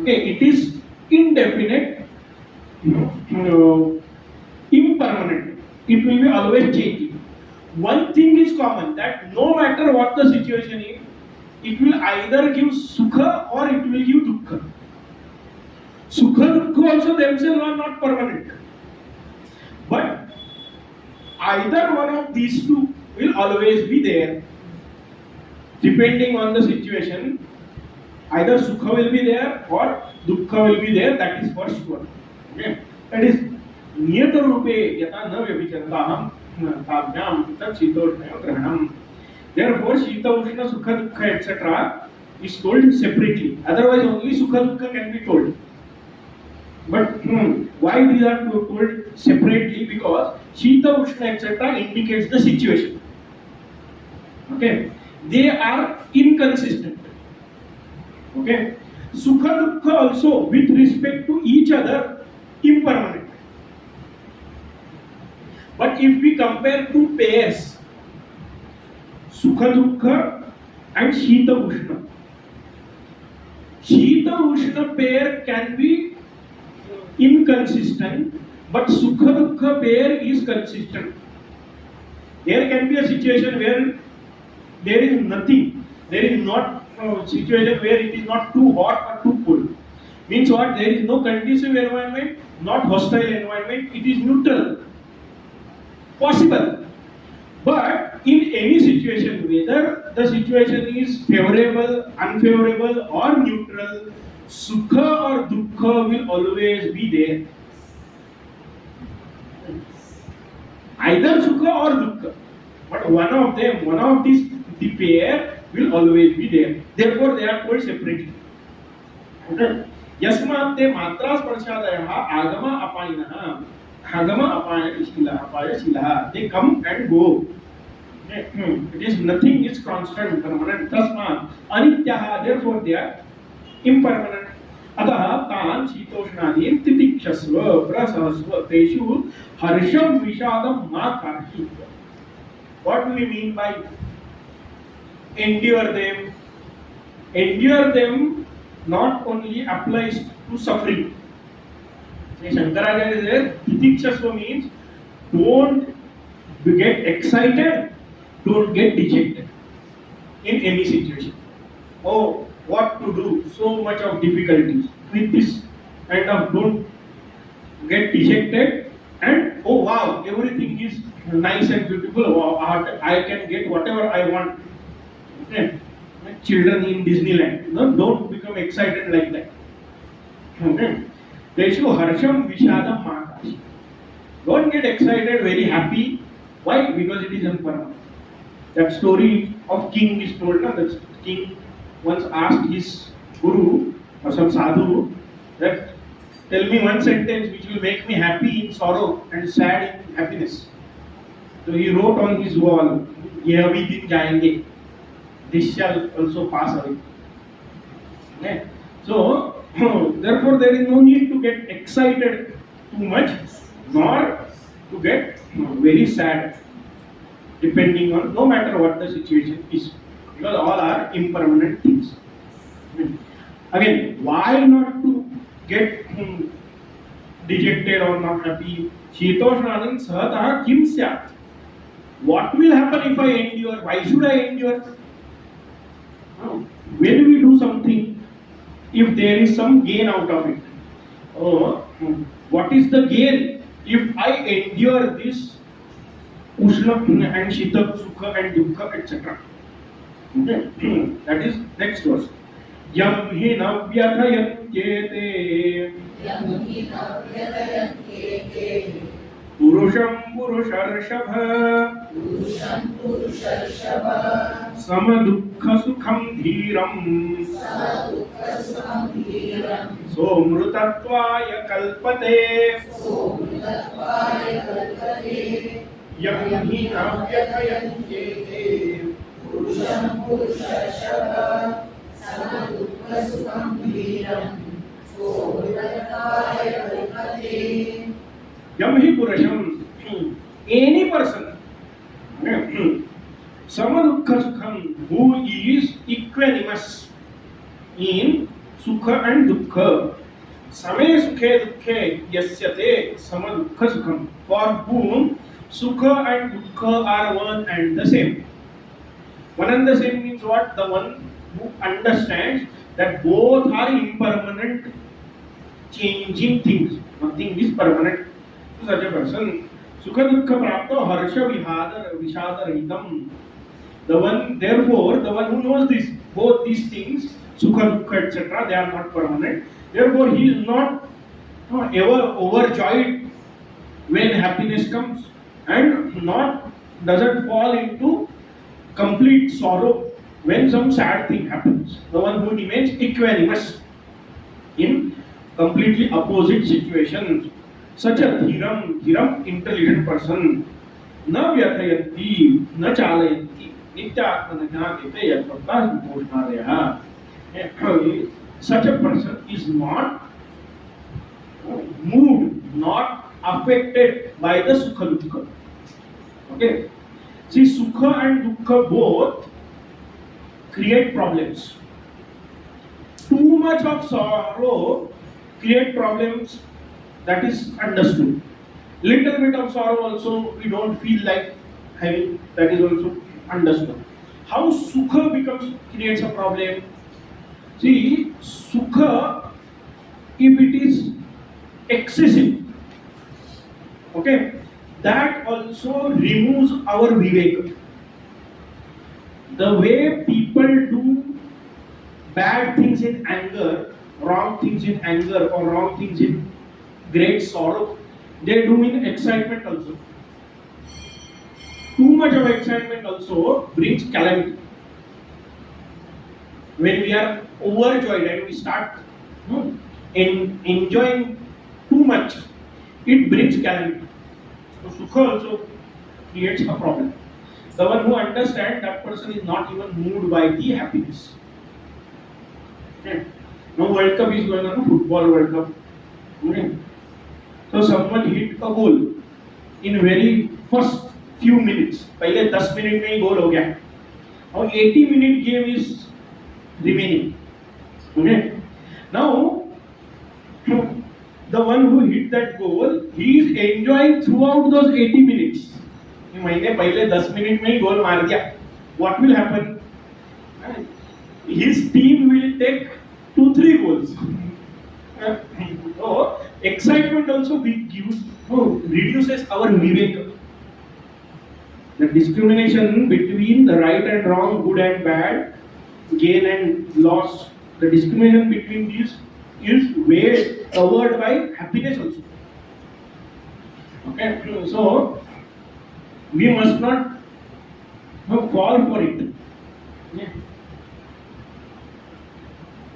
Okay, it is indefinite, impermanent. It will be always changing. One thing is common, that no matter what the situation is, it will either give sukha or it will give dukkha. Sukha dukkha also themselves are not permanent. But either one of these two will always be there. Depending on the situation, either sukha will be there or dukkha will be there, that is for sure. Okay? That is niyata rupe yata na vyabhichartaham tabhyam tat shitoshna grahanam. Therefore, shita ushna sukha dukkha etc. is told separately. Otherwise, only sukha dukkha can be told. But why these are told separately? Because shita ushna etc. indicates the situation. Okay, they are inconsistent. Okay, sukha dukkha also with respect to each other impermanent. But if we compare two pairs, sukha dukkha and shita ushna, shita ushna pair can be inconsistent, but sukha dukkha pair is consistent. There can be a situation where there is nothing, there is not a situation where it is not too hot or too cold. Means what? There is no conducive environment, not hostile environment, it is neutral. Possible. But in any situation, whether the situation is favorable, unfavorable, or neutral, sukha or dukkha will always be there. Either sukha or dukkha. But one of them, one of these, the pair will always be there. Therefore, they are told separately. Okay. Yasmat te matra sparshadayah agama apayinah. Agama apayashila. They come and go. It is nothing is constant, permanent. Tasmat anityaha. Therefore, they are impermanent. अतः तान शीतोष्णादीन तितिक्षस्व प्रसहस्व तेषु हर्षम विषादम मा कार्हि. What do we mean by endure them? Endure them not only applies to suffering. Shankaracharya says titikshasva means don't get excited, don't get dejected in any situation. Oh, what to do? So much of difficulties with this kind of, don't get dejected, and oh wow, everything is nice and beautiful. Wow, I can get whatever I want. Okay. Children in Disneyland, no, don't become excited like that. Okay. Deshu harsham vishadam makashi. Don't get excited, very happy. Why? Because it is impermanent. That story of king is told. No? That king once asked his guru or some sadhu that tell me one sentence which will make me happy in sorrow and sad in happiness. So he wrote on his wall, "Ye abhi din jayenge. This shall also pass away." Okay. So therefore there is no need to get excited too much, nor to get very sad, depending on no matter what the situation is, because all are impermanent things. Again, why not to get dejected or not happy? Shitoshnadan sahatah kim syat. What will happen if I endure? Why should I endure? When we do something, if there is some gain out of it, what is the gain if I endure this ushna and shita, sukha and dukkha, etc.? Okay. That is next verse. Yam hi navyathayantete purusham purusharshava samadukha sukham dhiram somrutatvaya kalpate. Yam hi navyathayantete Purusham Purushashava Samadukha Sukham Dhiram Sovidataya Kalpate. Yam hi purusham, any person, Samadukha Sukham, who is equanimous in Sukha and Dukkha. Same Sukhe Dukkhe Yasyate Samadukha Sukham, for whom Sukha and Dukkha are one and the same. One and the same means what? The one who understands that both are impermanent, changing things. Nothing is permanent. So such a person, Sukha Dukkha Prapto Harsha Vishada Rahitam. The one, therefore, the one who knows this, both these things, Sukha Dukkha, etc., they are not permanent. Therefore, he is not ever overjoyed when happiness comes, and not doesn't fall into complete sorrow when some sad thing happens. The one who remains equanimous in completely opposite situations. Such a dhiram, intelligent person, na vyathayanti, na chalayanti, nityaatmanajnate yatvartas viposhnaraya. Such a person is not moved, not affected by the sukha dukkha. Okay. See, sukha and dukkha both create problems. Too much of sorrow create problems, that is understood. Little bit of sorrow also we don't feel like having, that is also understood. How sukha creates a problem? See, sukha, if it is excessive, okay, that also removes our vivek. The way people do bad things in anger, wrong things in anger, or wrong things in great sorrow, they do in excitement also. Too much of excitement also brings calamity. When we are overjoyed and we start enjoying too much, it brings calamity. So sukha also creates a problem. The one who understands, that person is not even moved by the happiness. Okay. Now World Cup is going on, football World Cup. Okay. So someone hit a goal in very first few minutes. पहले 10 minute में ही गोल हो गया. Now 80-minute game is remaining. Okay. Now the one who hit that goal, he is enjoying throughout those 80 minutes. मैंने पहले 10 minute में ही गोल मार दिया. What will happen? His team will take 2-3 goals. So excitement also reduces our vivek. The discrimination between the right and wrong, good and bad, gain and loss, the discrimination between these is way covered by happiness also. Okay, so we must not fall for it. Yeah.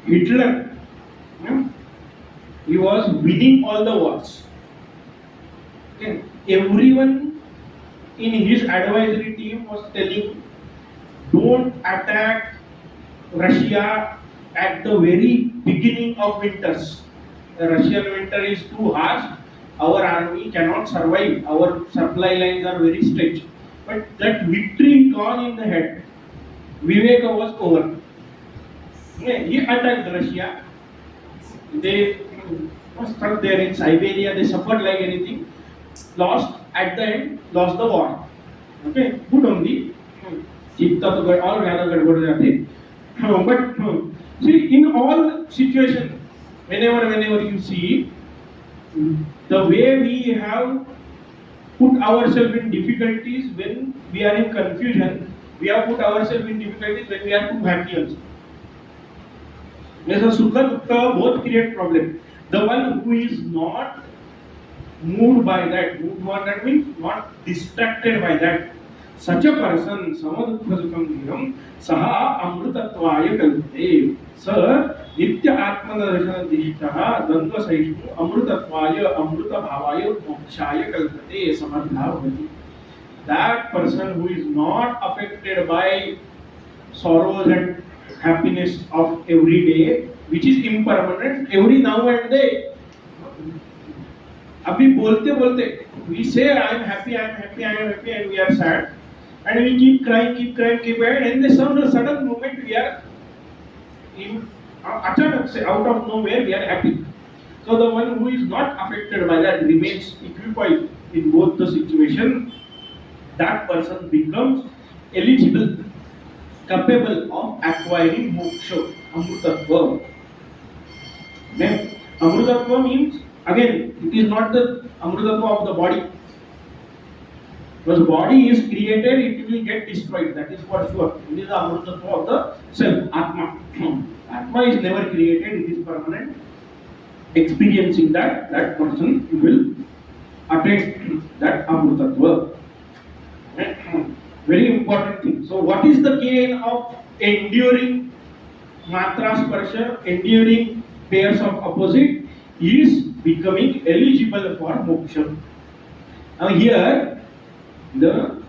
Hitler, he was winning all the wars. Okay. Everyone in his advisory team was telling, don't attack Russia at the very beginning of winters. The Russian winter is too harsh. Our army cannot survive. Our supply lines are very stretched. But that victory gone in the head. Viveka was over. He attacked Russia. They were stuck there in Siberia. They suffered like anything. Lost at the end. Lost the war. Okay, good only. Gita to all rather good. But see, in all situations, whenever you see, the way we have put ourselves in difficulties when we are in confusion, we have put ourselves in difficulties when we are too happy also. Yes, so Sukha Dukkha both create problem. The one who is not moved by that, moved by that means not distracted by that. Such a person, Samadukha Sukham Dhiram, Saha Amrutatvaya Kalpate. Sir, Nitya Atmanadashana Dishtaha, Dandva Saishnu, Amrutatvaya, Amruta Bhavaya, Mokshaya Kalpate, Samadha Bhati. That person who is not affected by sorrows and happiness of every day, which is impermanent, every now and then. अभी बोलते बोलते we say I am happy, and we are sad. and we keep crying, keep crying, and then some sudden moment we are in achanak se out of nowhere we are happy. So the one who is not affected by that remains equipoised in both the situation. That person becomes eligible, capable of acquiring moksha, amrutatva. Then amrutatva means again it is not the amrutatva of the body. Because body is created, it will get destroyed. That is for sure. It is the amrutatva of the self, atma. Atma is never created; it is permanent. Experiencing that person will attain that amrutatva. Very important thing. So, what is the gain of enduring matra sparsha, enduring pairs of opposite? Is becoming eligible for moksha. Now, here the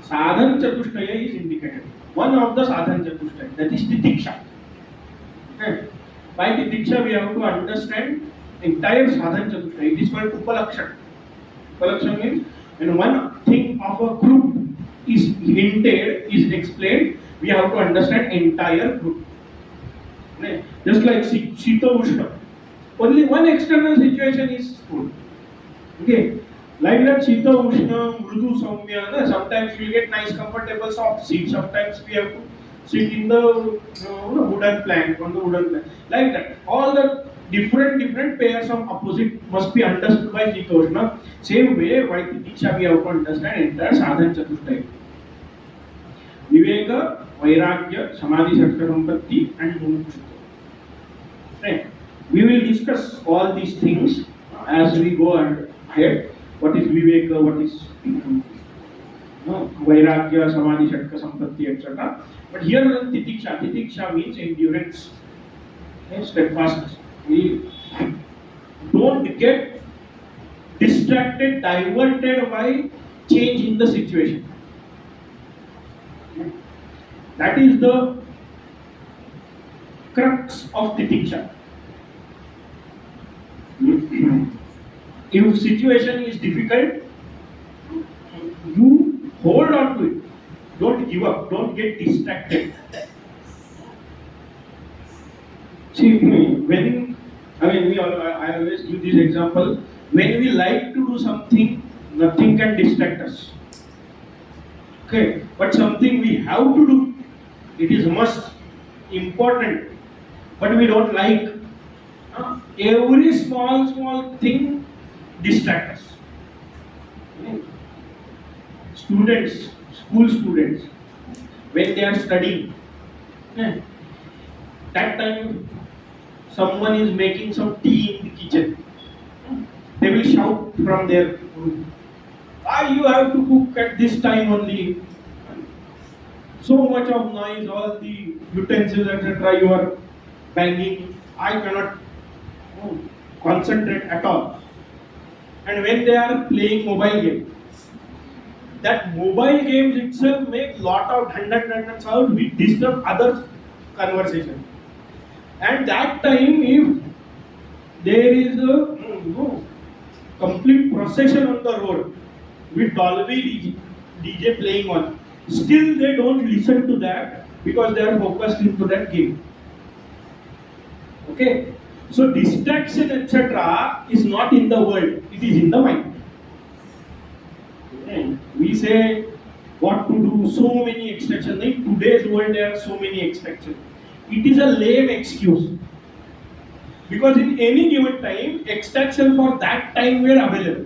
sadhan chatushtaya is indicated. One of the sadhan chatushtaya, that is titiksha. Okay. By titiksha, we have to understand entire sadhan chatushtaya. It is called upalakshan. Upalakshan means when one thing of a group is hinted, is explained, we have to understand entire group. Okay. Just like Shita Ushna. Only one external situation is told. Okay. Like that Shita Ushna, Mrudu Saumya, sometimes we get nice comfortable soft seat, sometimes we have to sit in the wooden plank, on the wooden plank. Like that. All the different pairs of opposite must be understood by Shita Ushna. Same way, why Diksha we have to understand entire sadhan chatushtaya. Viveka, Vairagya, Samadhi Sattva Sampatti and Mumukshu. Right. We will discuss all these things as we go ahead. What is Viveka, what is Vairagya, Samadhi Sattva Sampatti, etc. But here Titiksha. Titiksha means endurance, steadfastness. We don't get distracted, diverted by change in the situation. That is the crux of titiksha. If situation is difficult, you hold on to it. Don't give up. Don't get distracted. See, I always give this example. When we like to do something, nothing can distract us. Okay, but something we have to do, it is must, important, but we don't like. Every small thing distracts us. Okay. Students, school students, when they are studying, okay, that time someone is making some tea in the kitchen. They will shout from their room, "Why you have to cook at this time only? So much of noise, all the utensils, etc. You are banging. I cannot concentrate at all." And when they are playing mobile game, that mobile games itself make lot of hundred sound which disturb others' conversation. And that time, if there is a complete procession on the road with Dolby DJ playing on, still they don't listen to that because they are focused into that game. Okay, so distraction etc. is not in the world; it is in the mind. And we say what to do, so many extractions. In today's world, there are so many extractions. It is a lame excuse. Because in any given time, extraction for that time were available.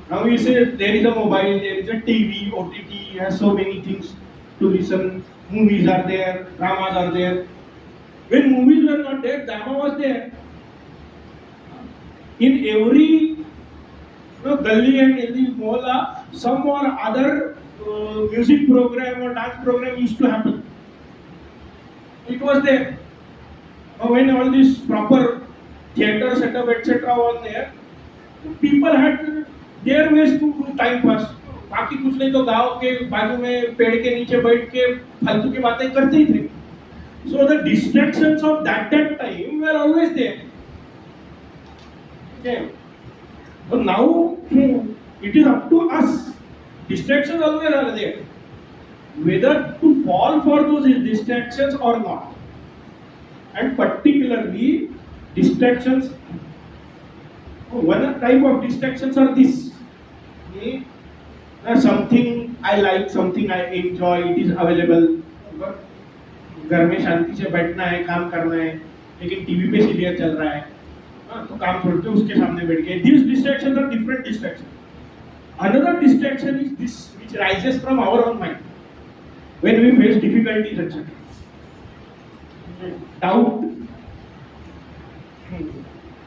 Now we say there is a mobile, there is a TV, OTT, has so many things to listen. Movies are there, dramas are there. When movies were not there, drama was there. In every gully and in the mohalla, some or other music program or dance program used to happen. It was there. When all this proper theatre setup etc. was there, people had their ways to do time pass. बाकी कुछ नहीं तो गांव के बाजू में पेड़ के नीचे बैठ के फालतू की बातें करते ही थे. So the distractions of that time were always there. Okay. But now it is up to us Distractions always are there. Whether to fall for those distractions or not. And particularly, distractions, one type of distractions are this. Okay? Something I like, something I enjoy, it is available. घर में शांति से बैठना है, काम करना है, लेकिन TV पे सीरियल चल रहा है, तो काम छोड़ के उसके सामने बैठ गए. These distractions are different distractions. Another distraction is this, which rises from our own mind when we face difficulties, etc. Doubt,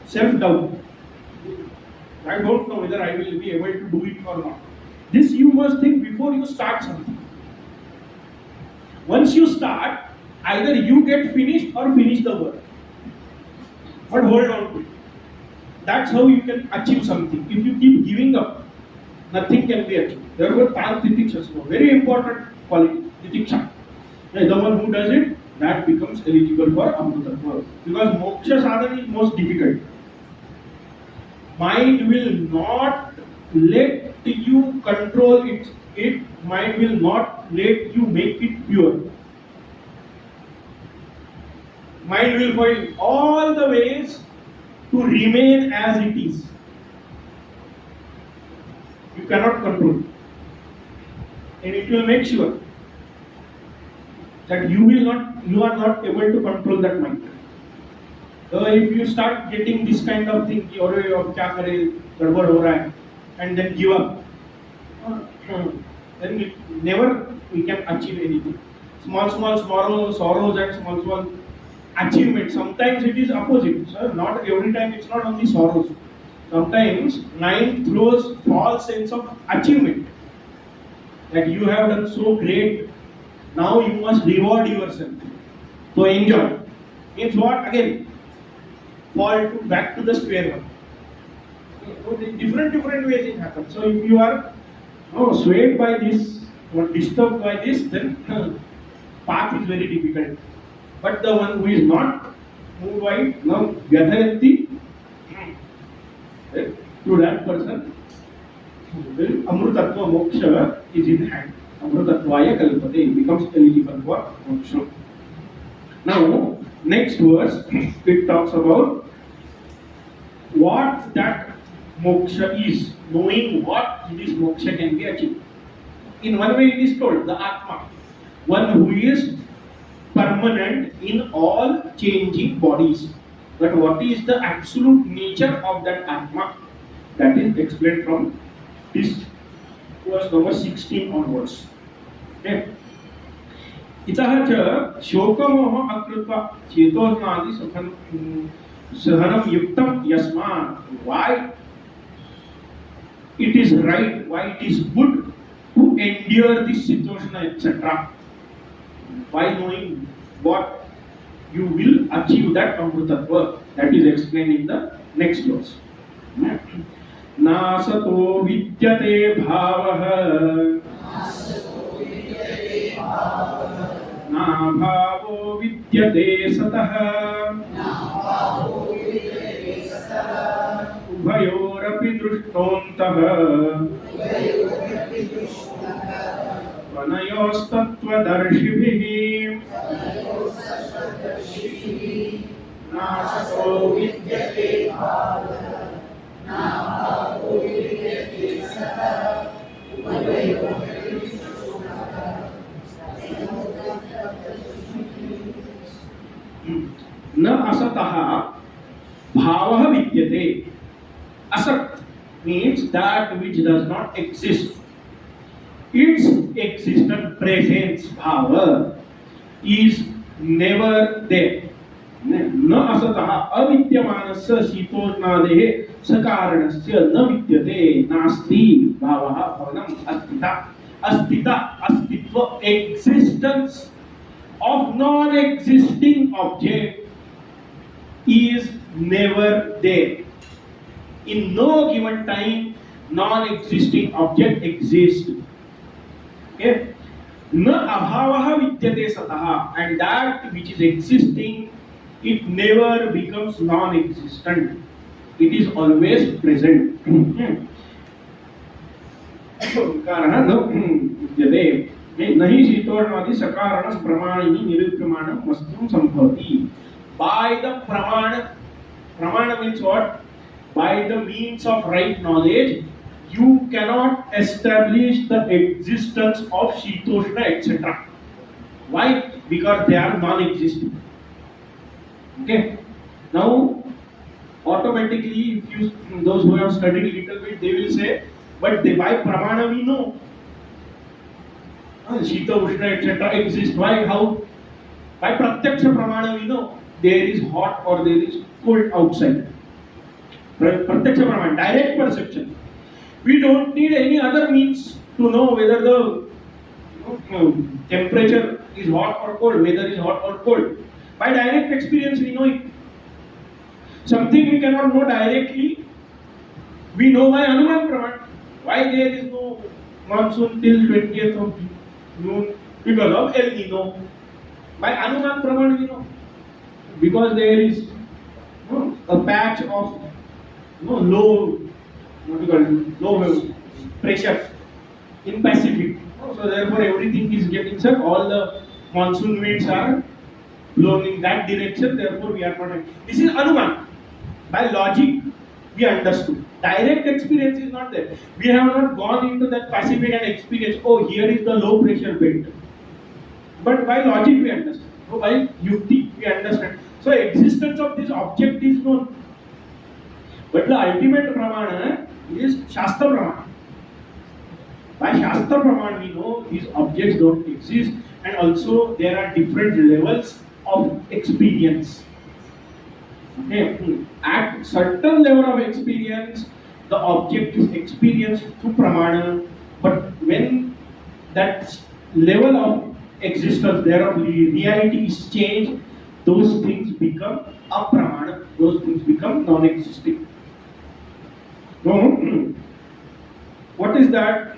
self-doubt. I don't know whether I will be able to do it or not. This you must think before you start something. Once you start, either you get finished or finish the work. But hold on to it. That's how you can achieve something. If you keep giving up, nothing can be achieved. Therefore, Tan Titiksha, very important quality, Titiksha. The one who does it, that becomes eligible for Amrutattva. Because Moksha Sadhana is most difficult. Mind will not let you control it. Mind will not let you make it pure. Mind will find all the ways to remain as it is. You cannot control it. And it will make sure that you are not able to control that mind. So if you start getting this kind of thing, कि अरे अब क्या करें, गड़बड़ हो रहा है, and then give up, then never we can achieve anything. Small sorrows and small achievements. Sometimes it is opposite. So not every time. It's not only sorrows. Sometimes mind throws false sense of achievement. That you have done so great. Now you must reward yourself. So enjoy. Means what? Again, fall back to the square one. So different ways it happens. So if you are swayed by this or disturbed by this, then path is very difficult. But the one who is not moved by it, now Vyadhayanti, to that person, Amrutattva Moksha is in hand. Amrutattvaya Kalpate becomes eligible for moksha. Now, next verse, it talks about what that moksha is, knowing what this moksha can be achieved. In one way, it is told the Atma, one who is permanent in all changing bodies. But what is the absolute nature of that Atma? That is explained from this verse number 16 onwards. Okay. इतः च शोकमोह अकृत्वा चेतोनादि सहनम युक्तम यस्मात्. Why it is right, why it is good to endure this situation, etc. By knowing what you will achieve that Amrutattva, that is explained in the next verse. नासतो विद्यते भावः नाभावो विद्यते सतः उभयोरपि दृष्टोऽन्तः वनयोस्तत्त्वदर्शिभिः नासतो विद्यते भावः नाभावो विद्यते सतः उभयोरपि न असतः bhavaha vidyate. Asat means that which does not exist. Its existent presence, bhava, is never there. न असतः अविद्यमानस्य शीतोष्णादेः सकारणस्य न विद्यते नास्ति भावः भवनम् अस्तिता. Astita, astitva, existence of non-existing object is never there. In no given time, non-existing object exists. Okay? Na abhavaha vidyate sataha, and that which is existing, it never becomes non-existent. It is always present. विकारः न विद्यते नहि शीतोष्णादि सकारणं प्रमाणिनि निरुक्यमाणं वस्तुं सम्भवति by the pramana means what? By the means of right knowledge you cannot establish the existence of shitoshna etc. Why? Because they are non-existent. Okay. Now automatically if you those who have studied a little bit they will say but they, by pramana we know Shita, Ushna, etc. exist. Why? How? By pratyaksha pramana we know there is hot or there is cold outside. Pratyaksha pramana, direct perception. We don't need any other means to know whether the temperature is hot or cold, weather is hot or cold. By direct experience we know it. Something we cannot know directly, we know by Anuman Praman. Why there is no monsoon till 20th of June? Because of El Nino. By Anuman Praman we know. Because there is a patch of low, low pressure in Pacific. So therefore everything is getting sir. All the monsoon winds are blowing in that direction. Therefore we are not. This is Anuman. By logic we understood. Direct experience is not there. We have not gone into that Pacific and experienced. Oh, here is the low pressure belt. But by logic we understand. So by yukti we understand. So existence of this object is known. But the ultimate pramana is Shastra pramana. By Shastra pramana we know these objects don't exist and also there are different levels of experience. Okay. At certain level of experience, the object is experienced through pramana, but when that level of existence, thereof reality is changed, those things become apramana, those things become non-existing. No, what is that?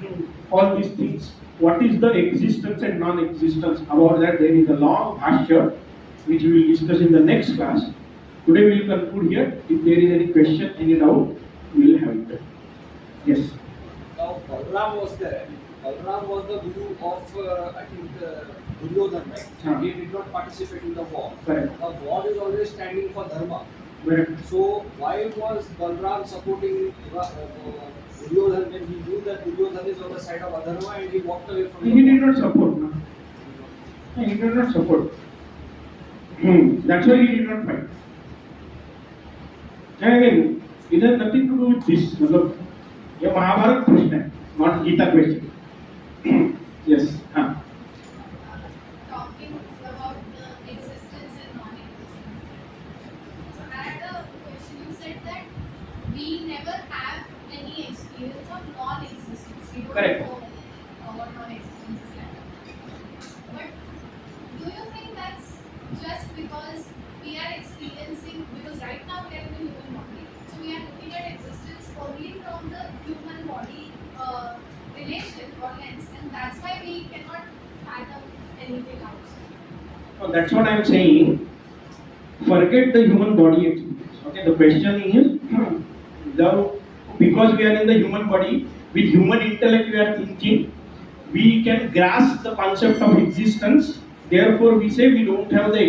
All these things. What is the existence and non-existence? About that, there is a long bhashya which we will discuss in the next class. Today we will conclude here. If there is any question, any doubt, we will have it. Yes. Now Balram was there. Balram was the guru of I think Duryodhan, right? He did not participate in the war. Correct. The war is always standing for dharma. Correct. So why was Balram supporting Duryodhan when he knew that Duryodhan is on the side of adharma and he walked away from? He did not support. No? He did not support. That's why he did not fight. And again, it has nothing to do with this. मतलब ये महाभारत प्रश्न है, not Gita question. Yes. हाँ. Talking about the existence and non-existence. So I had a question. You said that we never have any experience of non-existence. We don't Correct. know what non-existence is like. But do you think that's just because we are experiencing, because right now we are in the human body, so we are looking at existence only from the human body relation or lens, and that's why we cannot fathom anything outside. So that's what I am saying. Forget the human body experience. Okay, the question is because we are in the human body, with human intellect we are thinking, we can grasp the concept of existence. Therefore, we say we don't have the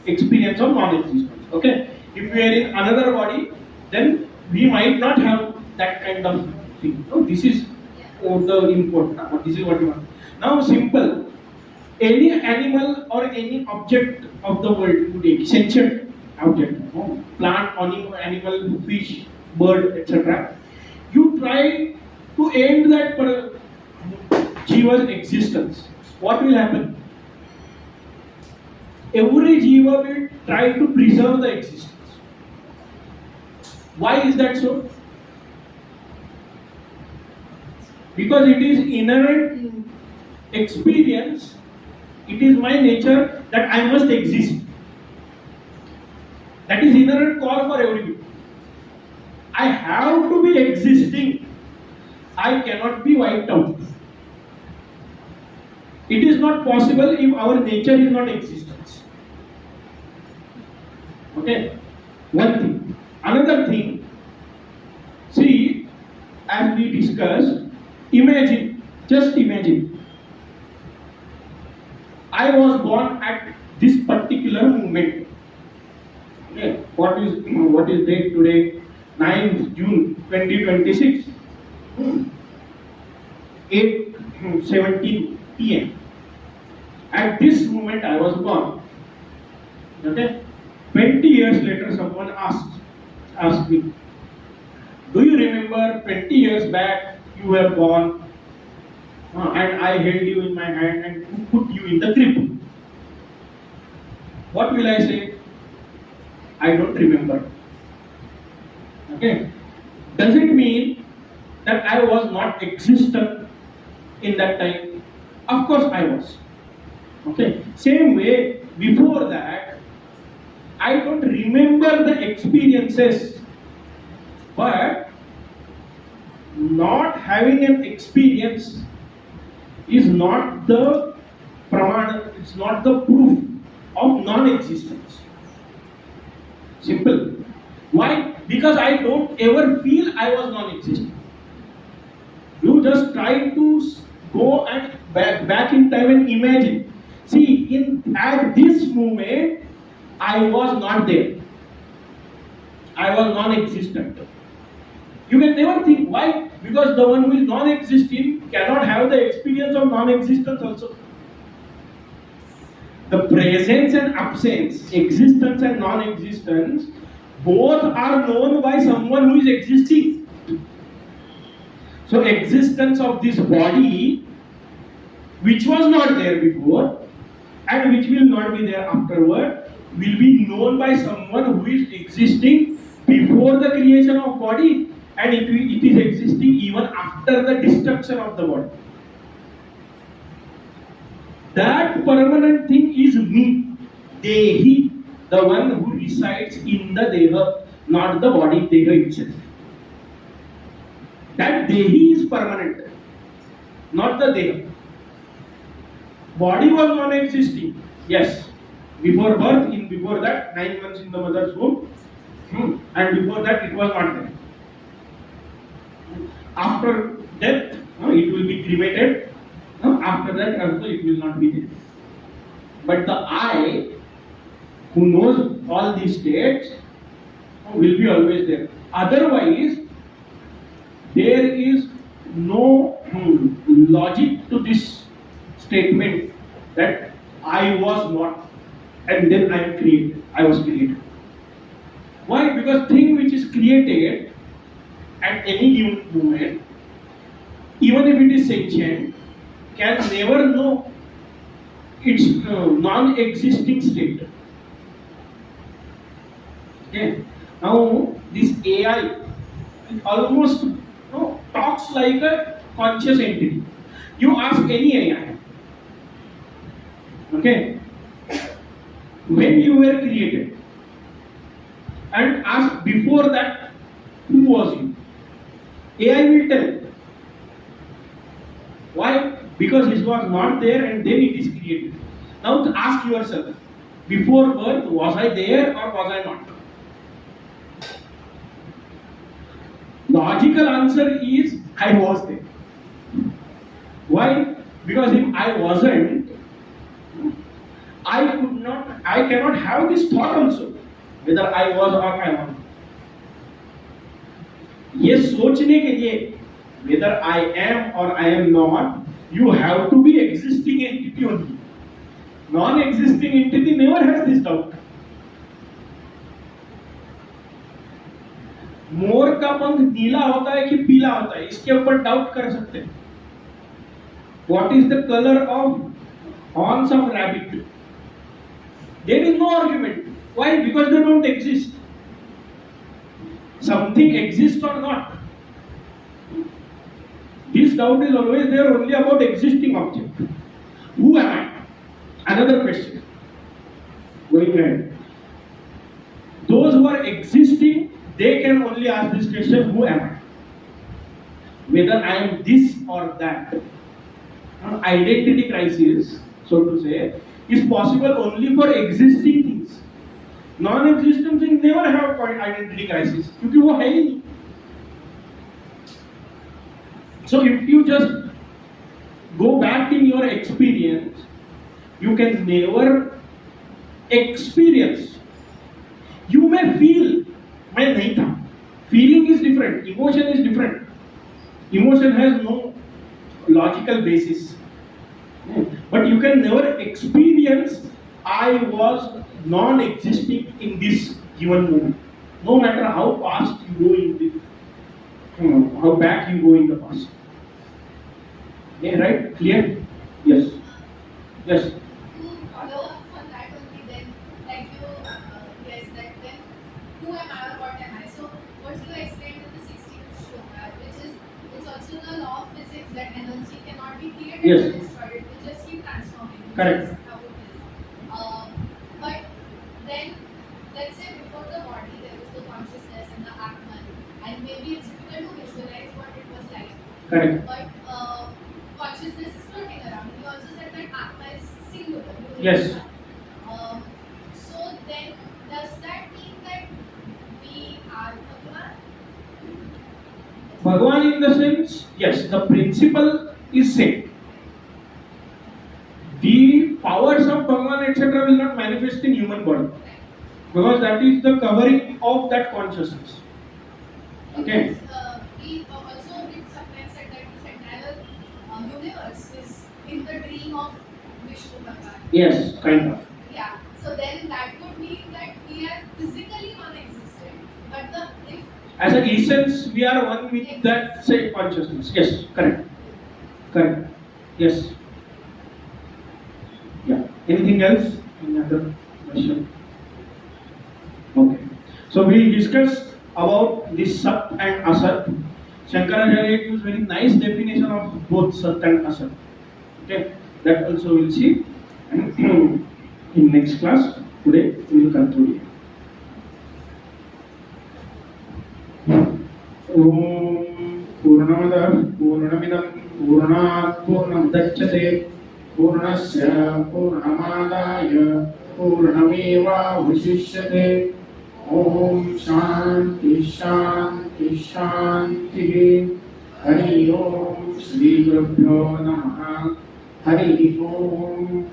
experience of non-existence. Okay, if we are in another body, then we might not have that kind of thing. So this is the important. This is what we want. Now, simple. Any animal or any object of the world today, sentient object, plant, animal, fish, bird, etc. You try to end that jiva's existence. What will happen? Every jiva will try to preserve the existence. Why is that so? Because it is inherent experience. It is my nature that I must exist. That is inherent call for everybody. I have to be existing. I cannot be wiped out. It is not possible if our nature is not existence. Okay? One thing. Another thing, see, as we discussed, Imagine, just imagine, I was born at this particular moment. Okay, what is date today? 9th June 2026, 8:17 p.m. At this moment I was born. Okay, 20 years later someone asked me, do you remember 20 years back you were born and I held you in my hand and put you in the crib? What will I say? I don't remember. Okay. Does it mean that I was not existent in that time? Of course I was. Okay. Same way, before that, I don't remember the experiences, but not having an experience is not the pramana, it's not the proof of non-existence. Simple. Why? Because I don't ever feel I was non-existent. You just try to go and back in time and imagine. See, in at this moment, I was not there. I was non-existent. You can never think why, because the one who is non-existing cannot have the experience of non-existence also. The presence and absence, existence and non-existence, both are known by someone who is existing. So existence of this body, which was not there before and which will not be there afterward, will be known by someone who is existing before the creation of body, and it is existing even after the destruction of the body. That permanent thing is me, Dehi, the one who resides in the Deha, not the body Deha itself. That Dehi is permanent, not the Deha. Body was non-existing, yes. Before birth, before that, 9 months in the mother's womb, and before that it was not there. After death, it will be cremated. After that also it will not be there. But the I, who knows all these states, will be always there. Otherwise, there is no logic to this statement that I was not and then I am created. I was created. Why? Because thing which is created at any given moment, even if it is sentient, can never know its non-existing state. Okay. Now this AI almost talks like a conscious entity. You ask any AI, okay, when you were created, and ask before that who was you. AI will tell. Why? Because it was not there and then it is created. Now ask yourself, before birth, was I there or was I not? Logical answer is, I was there. Why? Because if I wasn't, I cannot have this thought also, whether I was or I wasn't. ये सोचने के लिए whether I am or I am not, you have to be existing entity only. Non-existing entity never has this doubt. मोर का पंख नीला होता है कि पीला होता है, इसके ऊपर डाउट कर सकते हैं. What is the color of horns of rabbit? There is no argument. Why? Because they don't exist. Something exists or not. This doubt is always there only about existing object. Who am I? Another question. Going ahead. Those who are existing, they can only ask this question, who am I? Whether I am this or that. Identity crisis, so to say, is possible only for existing things. Non-existent things never have identity crisis, क्योंकि वो है ही नहीं. So if you just go back in your experience, you can never experience. You may feel, मैं नहीं था. Feeling is different, emotion is different. Emotion has no logical basis. But you can never experience I was non-existing in this given moment. No matter how fast you go in the, how back you go in the past. Yeah, right? Clear? Yes. Yes. To follow up on that only, then, like you, yes, that then who am I or what am I? So what you explained in the 16th shloka, which is, it's also the law of physics that energy cannot be created Yes. or destroyed, it will just keep transforming. Correct. That's how it is. But then, let's say before the body there is the consciousness and the Atman, and maybe it's difficult to visualize what it was like. Correct. But consciousness is floating around. You also said that Atma is singular. Yes. So then, does that mean that we are Bhagavan? Bhagavan in the sense, yes, the principle is same. The powers of Bhagavan etc. will not manifest in human body. Because that is the covering of that consciousness. Okay. Because, we also did sometimes said that this entire universe is in the dream of Vishnu Bhagavan. Yes, kind of. Yeah. So then that would mean that we are physically non-existent, but the if As an essence, we are one with that same consciousness. Yes, correct. Correct. Yes. Yeah. Anything else? Any other question? Okay. So we discussed about this Sat and Asat. Shankaracharya gives very nice definition of both Sat and Asat. Okay. That also we'll see. And in next class, today we will conclude here. Om Purnamada Purnamidam Purnat Purnamudachyate Purnasya Purnamadaya Purnameva Vasishyate Om Shanti Shanti Shanti Hari Om Shri Gurubhyo Namaha Hari Om